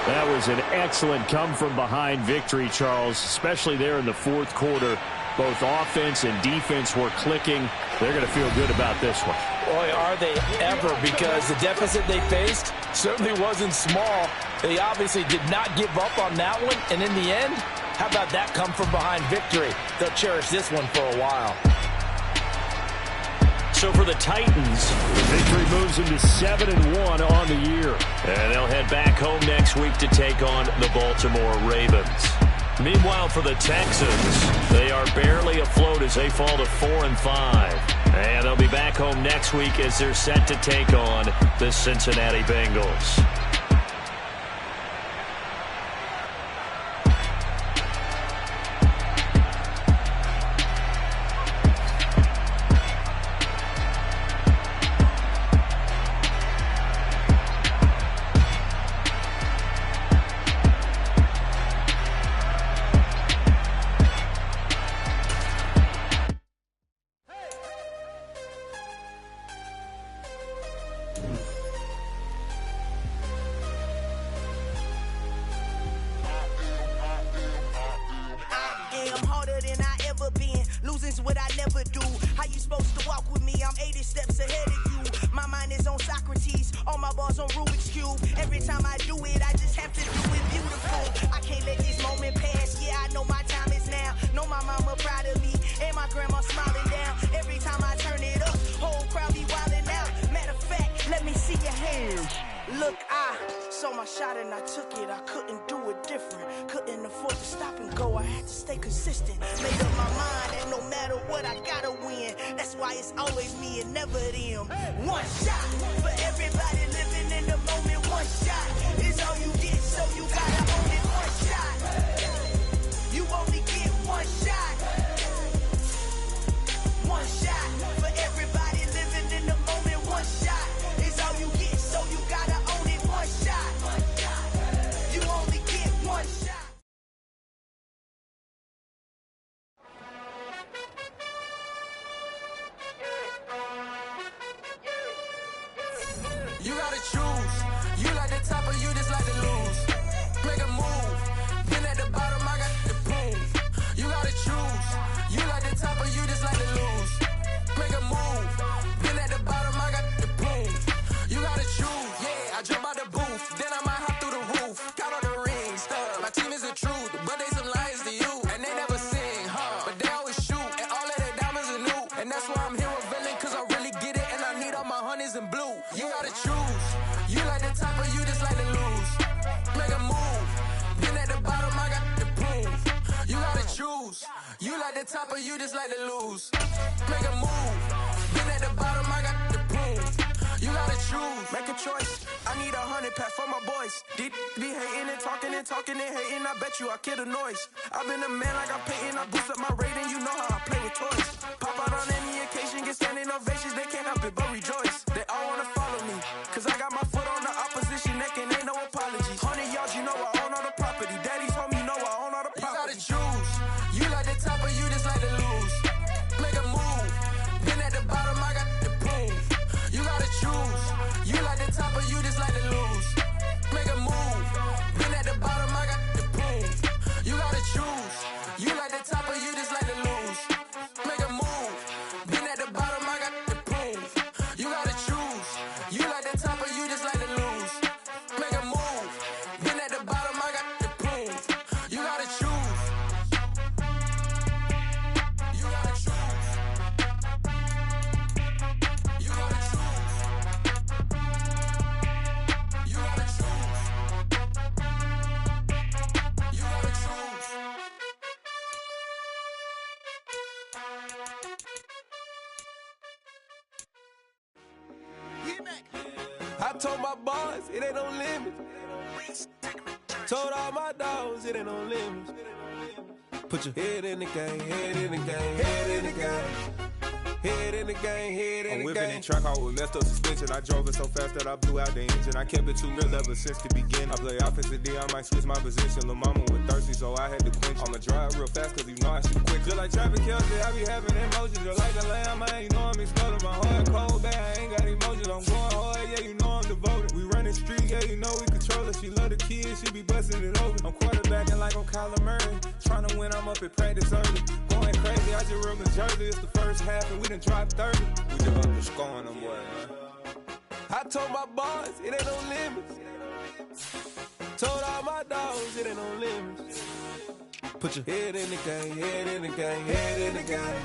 That was an excellent come-from-behind victory, Charles, especially there in the 4th quarter. Both offense and defense were clicking. They're going to feel good about this one. Boy, are they ever, because the deficit they faced certainly wasn't small. They obviously did not give up on that one, and in the end, how about that come-from-behind victory? They'll cherish this one for a while. So for the Titans, the victory moves them to 7-1 on the year. And they'll head back home next week to take on the Baltimore Ravens. Meanwhile, for the Texans, they are barely as they fall to 4-5. And they'll be back home next week as they're set to take on the Cincinnati Bengals. What I never do. How you supposed to walk with me? I'm 80 steps ahead of you. My mind is on Socrates, all my bars on Rubik's Cube. Every time I do it, I just have to do it beautiful. I can't let this moment pass. Yeah, I know my time is now. Know my mama proud of me, and my grandma smiling down. Every time I turn it up, whole crowd be wilding out. Matter of fact, let me see your hands. Look, I saw my shot and I took it. I couldn't do it different. Couldn't afford to stop and go. I had to stay consistent. Made up my mind and no matter what, I gotta win. That's why it's always me and never them. One shot for everybody living in the moment. One shot is all you get, so you gotta own it. One shot. You only get one shot. One shot for everybody living in the moment. One shot is all you get, so you gotta own it. One shot. You only get one shot. You gotta choose. You like the top or you just like to lose. Make a move. Been at the bottom, I got the proof. You gotta choose. You like the top or you just like to lose. Make a move. Been at the bottom, I got the proof. You gotta choose. Yeah, I jump out the booth. Then I might hop through the roof. Count all the rings. Stuff. My team is the truth, but they some liars to you. And they never sing, but they always shoot. And all of their diamonds are new. And that's why I'm here with villain, cause I really get it. And I need all my honeys in blue. You gotta choose. You like the top or you just like to lose. Make a move. Been at the bottom, I got the proof. You gotta choose. You like the top or you just like to lose. Make a move. Been at the bottom, I got the proof. You gotta choose. Make a choice. I need 100 pack for my boys. Be hating and talking and hating. I bet you I kill the noise. I've been a man like I'm Peyton. I boost up my rating. You know how I play with toys. Pop out on any occasion, get standing ovations. They can't help it but rejoice. They all wanna follow me, cause I got my foot on the opposition neck and ain't no apologies. 100 yards, you know I own all the property. Daddy's home, you know I own all the property. You gotta choose. You like the top or you just like to lose. Make a move. Been at the bottom, I got the proof. You gotta choose. You like the top or you just like to lose. Make a move. Been at the bottom, I got the proof. You gotta choose. You like the top or you just like to lose. Make a move. Been at the bottom, I got the proof. You gotta choose. You like the top or you just like to lose. Make a move. Been at the bottom, I got the proof. You gotta choose. You gotta choose. You gotta choose. You gotta choose. You gotta choose. I told my boys, it ain't no limits. Told all my dogs, it ain't no limits. Put your head in the game, head in the game, head in the game. Head in the game, head in the game. I'm whipping and track out with messed up suspension. I drove it so fast that I blew out the engine. I kept it too real ever since the beginning. I play offensive D, I might switch my position. Lil' mama was thirsty, so I had to quench. I'ma drive real fast, cause you know I should quit. Just like traffic Kelsey, I be having emotions. Just like the lamb, I ain't know I'm exploding. My heart cold, bad, I ain't got emotions. I'm going hard, yeah, you know I'm devoted. We run the street, yeah, you know we control it. She love the kids, she be busting it over. I'm quarterbacking like I'm Kyler Murray. Trying to win, I'm up at practice early. Going crazy, I just rub the jersey. It's the first half and we done dropped 30. We just up to scoring them, boy, man. I told my boys, it ain't no limits. Told all my dogs, it ain't no limits. Put your head in the game, head in the game, head in the game.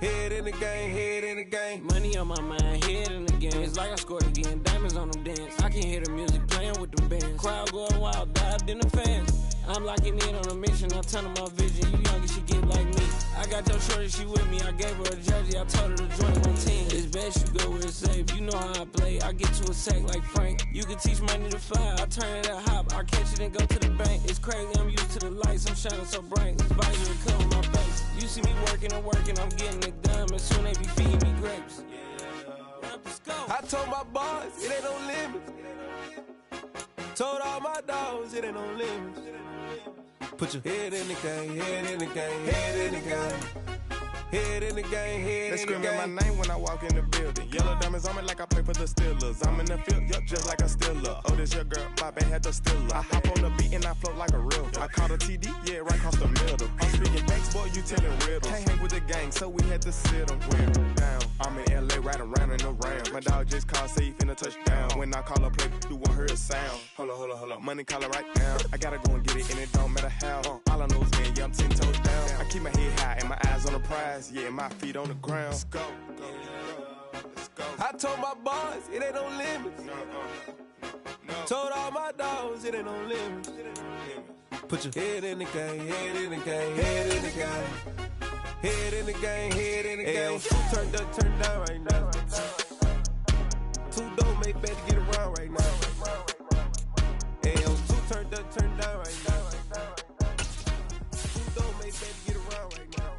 Head in the game, head in the game. Money on my mind, head in the game. It's like I scored again, diamonds on them dance. I can hear the music playing with them bands. Crowd going wild, dived in the fans. I'm locking in on a mission, I turn on my vision. You young, you should get like me. I got your shorty, she with me. I gave her a jersey, I told her to join my team. It's best you go where it's safe. You know how I play. I get to a sack like Frank. You can teach money to fly. I turn it at hop. I catch it and go to the bank. It's crazy, I'm used to the lights. I'm shining so bright. This visor will cover my face. You see me working and working. I'm getting it done. And soon they be feeding me grapes. I told my boys, it ain't no limits. Told all my dogs, it ain't no limits. Put your head in the game, head in the game, head in the game. Head in the game, head in the game. They screaming my name when I walk in the building. Yellow diamonds on me like I play for the Steelers. I'm in the field, yup, just like a Steeler. Oh, this your girl, my bad, had the Steeler. I hop on the beat and I float like a real. I caught a TD, yeah, right across the middle. I'm speaking thanks, boy, you telling riddles. Can't hang with the gang, so we had to sit them down. I'm in LA, riding around in the Rams. My dog just called, say he finna touch down. When I call a play, you won't hear a sound. Hold up, money calling right now. I gotta go and get it, and it don't matter how. All I know is, man, yeah, I'm 10 toes down. I keep my head high and my eyes on the prize. Yeah, my feet on the ground. Let's go. Let's go. I told my boys, it ain't no limits. No. Told all my dogs, it ain't no limits. Put your head in the game, head in the game, head in the game. Head in the game, head in the game. Turned up, turned down right now. Two dope make better get around right now. Two turned up, turned down right now. Two dope make better get around right now.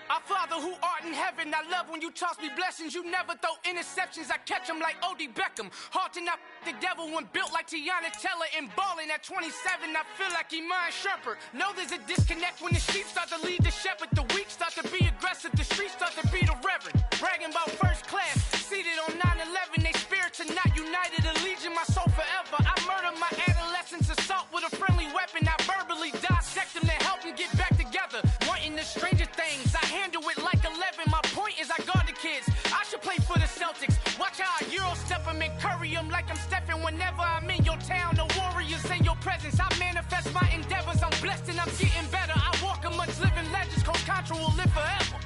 Our Father who art in heaven, I love when you toss me blessings. You never throw interceptions, I catch them like O.D. Beckham. Hard to not the devil when built like Tiana Teller and balling at 27. I feel like Iman Shumpert. Know there's a disconnect when the sheep start to lead the shepherd. The weak start to be aggressive, the streets start to be the reverend. Bragging about first class, seated on 9/11. They spirits are not united, a legion, my soul forever. I murdered my adolescence, assault with a friendly weapon. I verbally dissect them to help them get back together. Wanting the stranger things, I handle it like 11. My point is I guard the kids. I should play for the Celtics. Watch how I Euro step them and curry them like I'm stepping. Whenever I'm in your town, the Warriors in your presence. I manifest my endeavors. I'm blessed and I'm getting better. I walk amongst living legends. Coach Contra will live forever.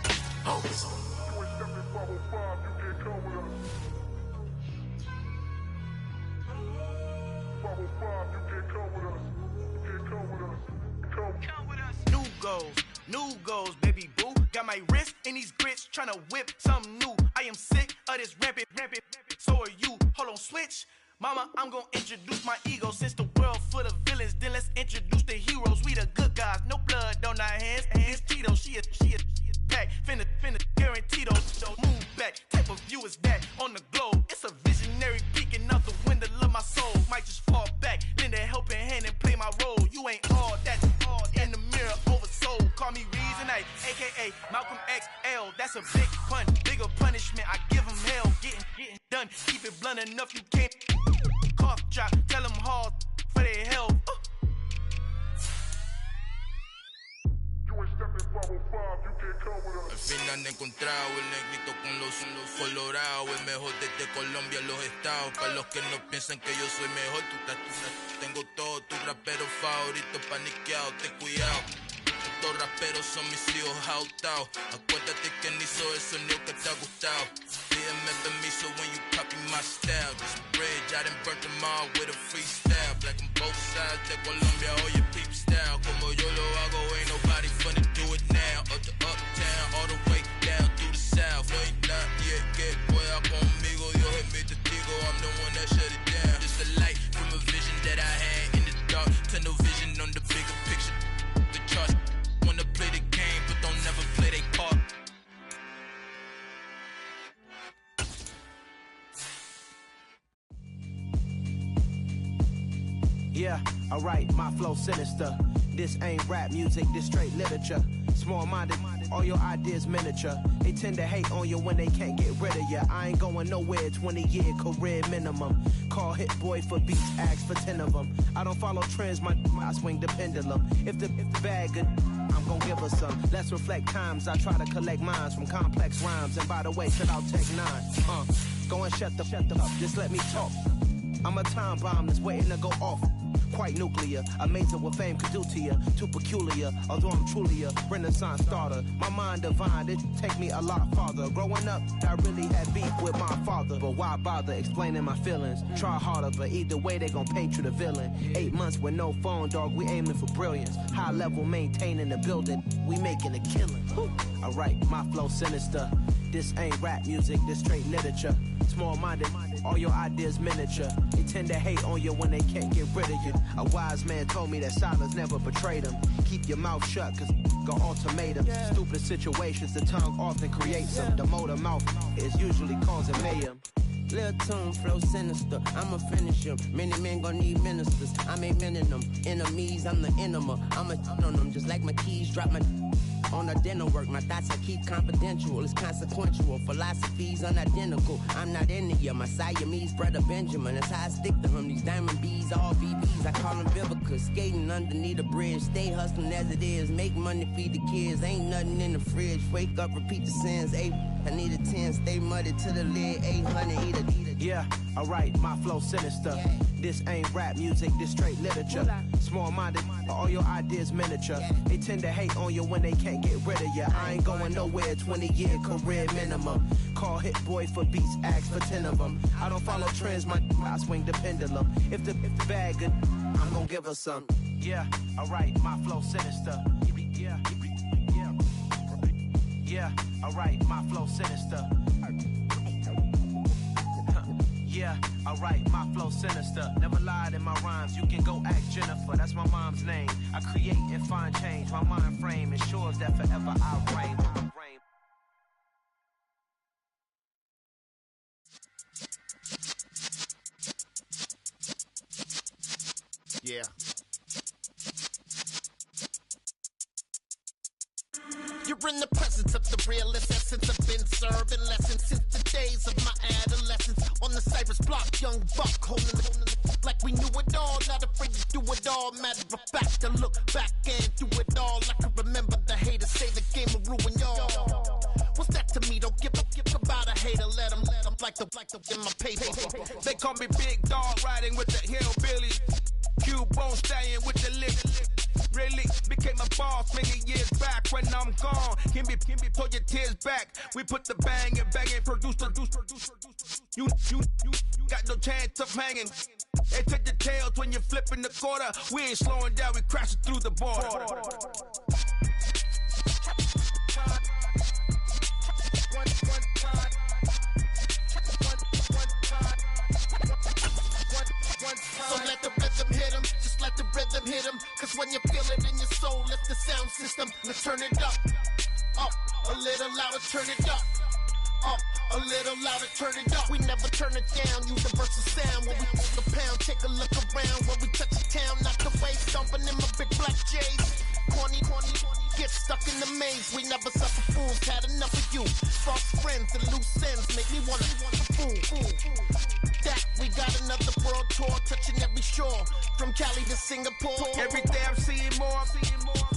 Oh. New goals, baby boo. Got my wrist in these grits, tryna whip something new. I am sick of this rampant. So are you. Hold on, switch. Mama, I'm gonna introduce my ego. Since the world full of villains, then let's introduce the heroes. We the good guys, no blood on our hands. Hands Tito, she a pack. Finna guarantee those. Don't move back. Type of view is that on the globe. It's a visionary peeking out the window of my soul. Might just fall back, lend a helping hand and play my role. You ain't all that. In the mirror, oversold. Call me Reason A, aka Malcolm XL. That's a big pun, bigger punishment. I give him hell, getting done. Keep it blunt enough, you can't. Cough drop, tell them hard for their health. Al fin han encontrado el negrito con los colorados, el mejor desde Colombia, los estados. Para los que no piensan que yo soy mejor, tengo todos tus raperos favoritos paniqueados, ten cuidado. Estos raperos son mis hijos jautados. Acuérdate que ni hizo el sonido que te ha gustado. Pídeme permiso when you copy my style. This bridge, I done burnt them all with a freestyle. Black on both sides de Colombia, oye peep style. Como yo lo hago, ain't nobody finna do it now. Up to uptown, all the way down through the south. No hay nadie que pueda conmigo. Dios es mi testigo, I'm the one that shut it down. Just a light from a vision that I had in the dark. Tunnel vision on the bigger picture. The charts wanna play the game, but don't never play their part. Yeah, alright, my flow sinister. This ain't rap music, this straight literature. Small-minded, all your ideas miniature. They tend to hate on you when they can't get rid of you. I ain't going nowhere, 20-year career minimum. Call Hit Boy for beats, ask for 10 of them. I don't follow trends, I swing the pendulum. If the bag good, I'm gon' give her some. Let's reflect times, I try to collect minds from complex rhymes. And by the way, shout out Tech 9. Go and shut the up, just let me talk. I'm a time bomb that's waiting to go off. quite nuclear. Amazing what fame could do to you. Too peculiar, although I'm truly a Renaissance starter. My mind divine, it take me a lot farther. Growing up, I really had beef with my father. But why bother explaining my feelings? Try harder, but either way they gon' paint you the villain. 8 months with no phone, dog, we aiming for brilliance. High level maintaining the building, we making a killing. Alright, my flow sinister. This ain't rap music, this straight literature. Small-minded, all your ideas miniature. They tend to hate on you when they can't get rid of you. A wise man told me that silence never betrayed him. Keep your mouth shut, cause got ultimatums. Stupid situations, the tongue often creates them. The motor mouth is usually causing mayhem. Lil' tune, flow sinister, I'ma finish him. Many men gon' need ministers, I'm a men in them. Enemies, I'm the enema, I'ma on them. Just like my keys, drop my on the dental work. My thoughts I keep confidential, it's consequential. Philosophies unidentical, I'm not into you. My Siamese brother Benjamin, that's how I stick to him. These diamond bees, all BBs, I call them Vivica. Skating underneath a bridge, stay hustling as it is. Make money, feed the kids, ain't nothing in the fridge. Wake up, repeat the sins, I need a 10, stay muddy to the lid, 800, eat a. Yeah, alright, my flow sinister. This ain't rap music, this straight literature. Small-minded, all your ideas miniature. They tend to hate on you when they can't get rid of you. I ain't going nowhere, 20-year career minimum. Call Hit Boy for beats, ask for 10 of them. I don't follow trends, I swing the pendulum. If the bag good, I'm gonna give her some. Yeah, alright, my flow sinister. Yeah, alright, my flow sinister. Yeah, alright, my flow sinister. Never lied in my rhymes, you can go ask Jennifer. That's my mom's name. I create and find change. My mind frame ensures that forever I reign. Yeah. You're in the presence of the realest essence. I've been serving lessons since the days of my adolescence. On the Cypress block, young buck holding it like we knew it all. Not afraid to do it all. Matter of fact, I look back and do it all. I can remember the haters say the game will ruin y'all. What's that to me? Don't give about a hater. Let them like the in my paper. They call me Big Dog, riding with the hillbillies. Cubone staying with the lift. Really became a boss many years back. When I'm gone, can be pull your tears back. We put the bang and produce. You got no chance of hanging. They take the tails when you're flipping the quarter. We ain't slowing down, we crashing through the border. So let the rhythm hit him, just let the rhythm hit him. Cause when you feel it in your soul, lift the sound system. Now turn it up, a little louder, turn it up. A little louder, turn it up. We never turn it down, universal sound. When we take a pound, take a look around. When we touch the town, knock the way, stomping in my big black J's. Corny, get stuck in the maze. We never suffer fools, had enough of you. False friends and loose ends make me wanna fool. That we got another world tour, touching every shore, from Cali to Singapore. Every day I'm seeing more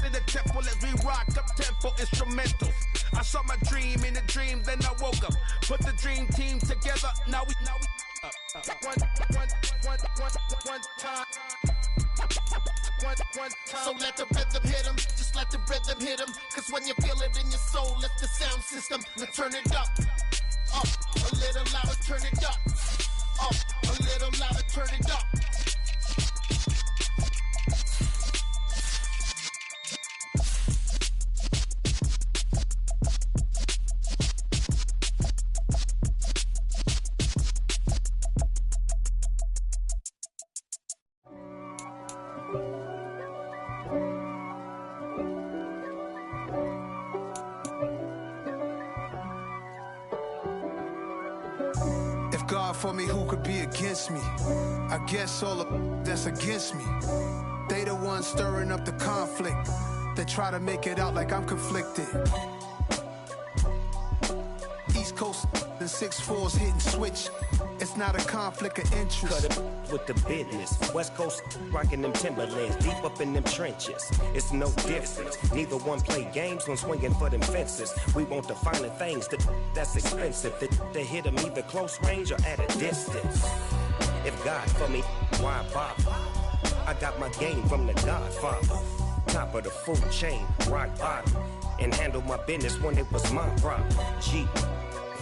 in the temple as we rock up tempo instrumentals. I saw my dream in a dream, then I woke up. Put the dream team together. Now we one time. So let the rhythm hit him, just let the rhythm hit him. Cause when you feel it in your soul, lift the sound system. Now turn it up, a little louder, turn it up. A little louder, turn it up. God for me, who could be against me? I guess all the that's against me. They the ones stirring up the conflict. They try to make it out like I'm conflicted. East Coast and 6'4's hitting switch. It's not a conflict of interest. Cut it with the business. West Coast rocking them Timberlands, deep up in them trenches. It's no difference. Neither one play games when swinging for them fences. We want the finer things that's expensive. They hit them either close range or at a distance. If God for me, why bother? I got my game from the Godfather. Top of the food chain, rock bottom. And handle my business when it was my problem. Jeep,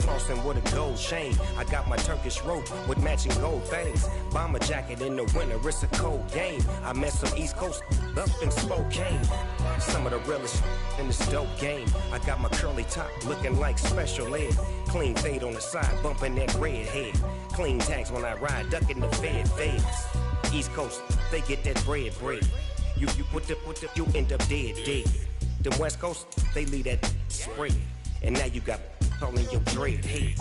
flossing with a gold chain. I got my Turkish rope with matching gold things. Bomber jacket in the winter, it's a cold game. I met some East Coast up in Spokane. Some of the realest in this dope game. I got my curly top looking like special ed. Clean fade on the side, bumping that red head. Clean tags when I ride, ducking the feds. East Coast, they get that bread. You you end up dead. The West Coast, they leave that spread. And now you got all in your dread head.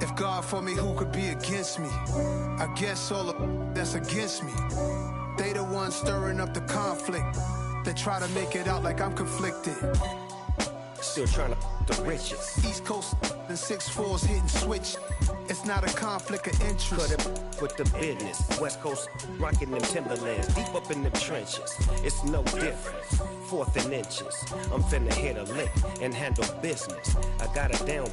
If God for me, who could be against me? I guess all of that's against me. They the ones stirring up the conflict. They try to make it out like I'm conflicted. Still trying to the riches. East Coast and 6'4s hitting switch. It's not a conflict of interest. Cut it with the business. West Coast rocking them Timberlands. Deep up in the trenches. It's no difference. 4th and inches. I'm finna hit a lick and handle business. I got her down.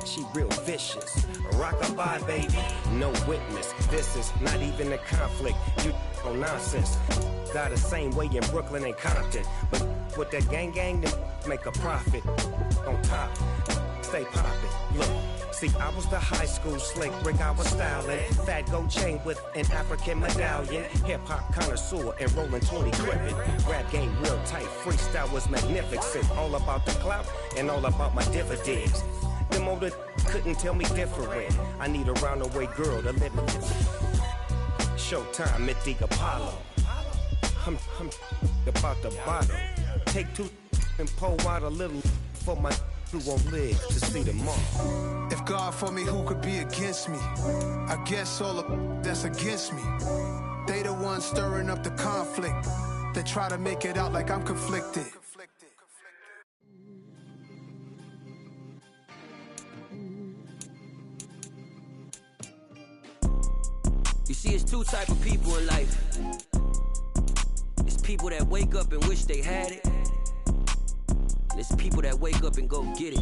She real vicious. Rock-a-bye, baby. No witness. This is not even a conflict. You on nonsense. Got the same way in Brooklyn and Compton. But with that gang, then make a profit. On top, stay poppin'. Look, see, I was the high school slick Rick, I was styling. Fat gold chain with an African medallion. Hip-hop connoisseur and rolling 20 gripping. Rap game real tight, freestyle was magnificent. All about the clout and all about my dividends. Them older couldn't tell me different. I need a round-the-way girl to live with. Showtime at the Apollo. I'm about the bottle. Take 2 and pour out a little for my who won't live to see tomorrow. If God for me, who could be against me? I guess all of that's against me. They the ones stirring up the conflict. They try to make it out like I'm conflicted. You see, it's 2 type of people in life. It's people that wake up and wish they had it. And it's people that wake up and go get it.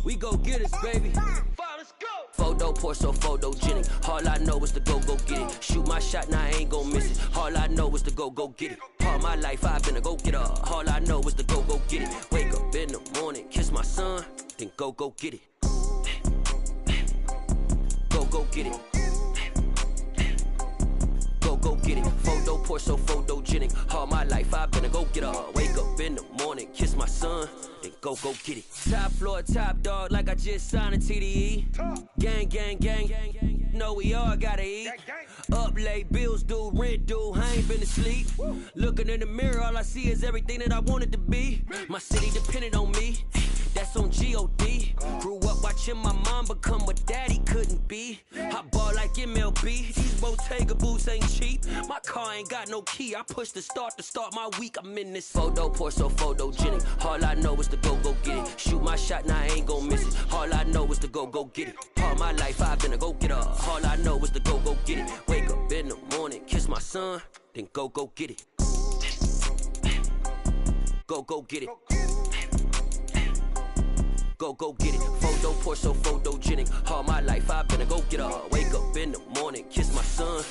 We go get it, baby. Let's go. Photo pour so photogenic. All I know is to go get it. Shoot my shot, now I ain't gon' miss it. All I know is to go get it. All my life I've been a go getter. All I know is to go get it. Wake up in the morning, kiss my son, then go get it. Go get it. Go get it. Photo pour so photogenic. All my life I've been a go getter. Wake up in the morning, kiss my son, then go get it. Top floor, top dog, like I just signed a TDE. Gang. Know we all gotta eat. Up late, bills due, rent due. I ain't been asleep. Looking in the mirror, all I see is everything that I wanted to be. My city depended on me. That's on G.O.D. Grew up watching my mom become what daddy couldn't be. I ball like MLB. These Bottega boots ain't cheap. My car ain't got no key. I push the start to start my week. I'm in this photo pour so photogenic. All I know is to go get it. Shoot my shot, now I ain't gon' miss it. All I know is to go get it. All my life I've been a go getter. All I know is to go get it. Wake up in the morning, kiss my son, then go get it. Go get it. Go get it. Photo pour so photogenic. All my life I've been a go getter. Wake up in the morning, kiss my son,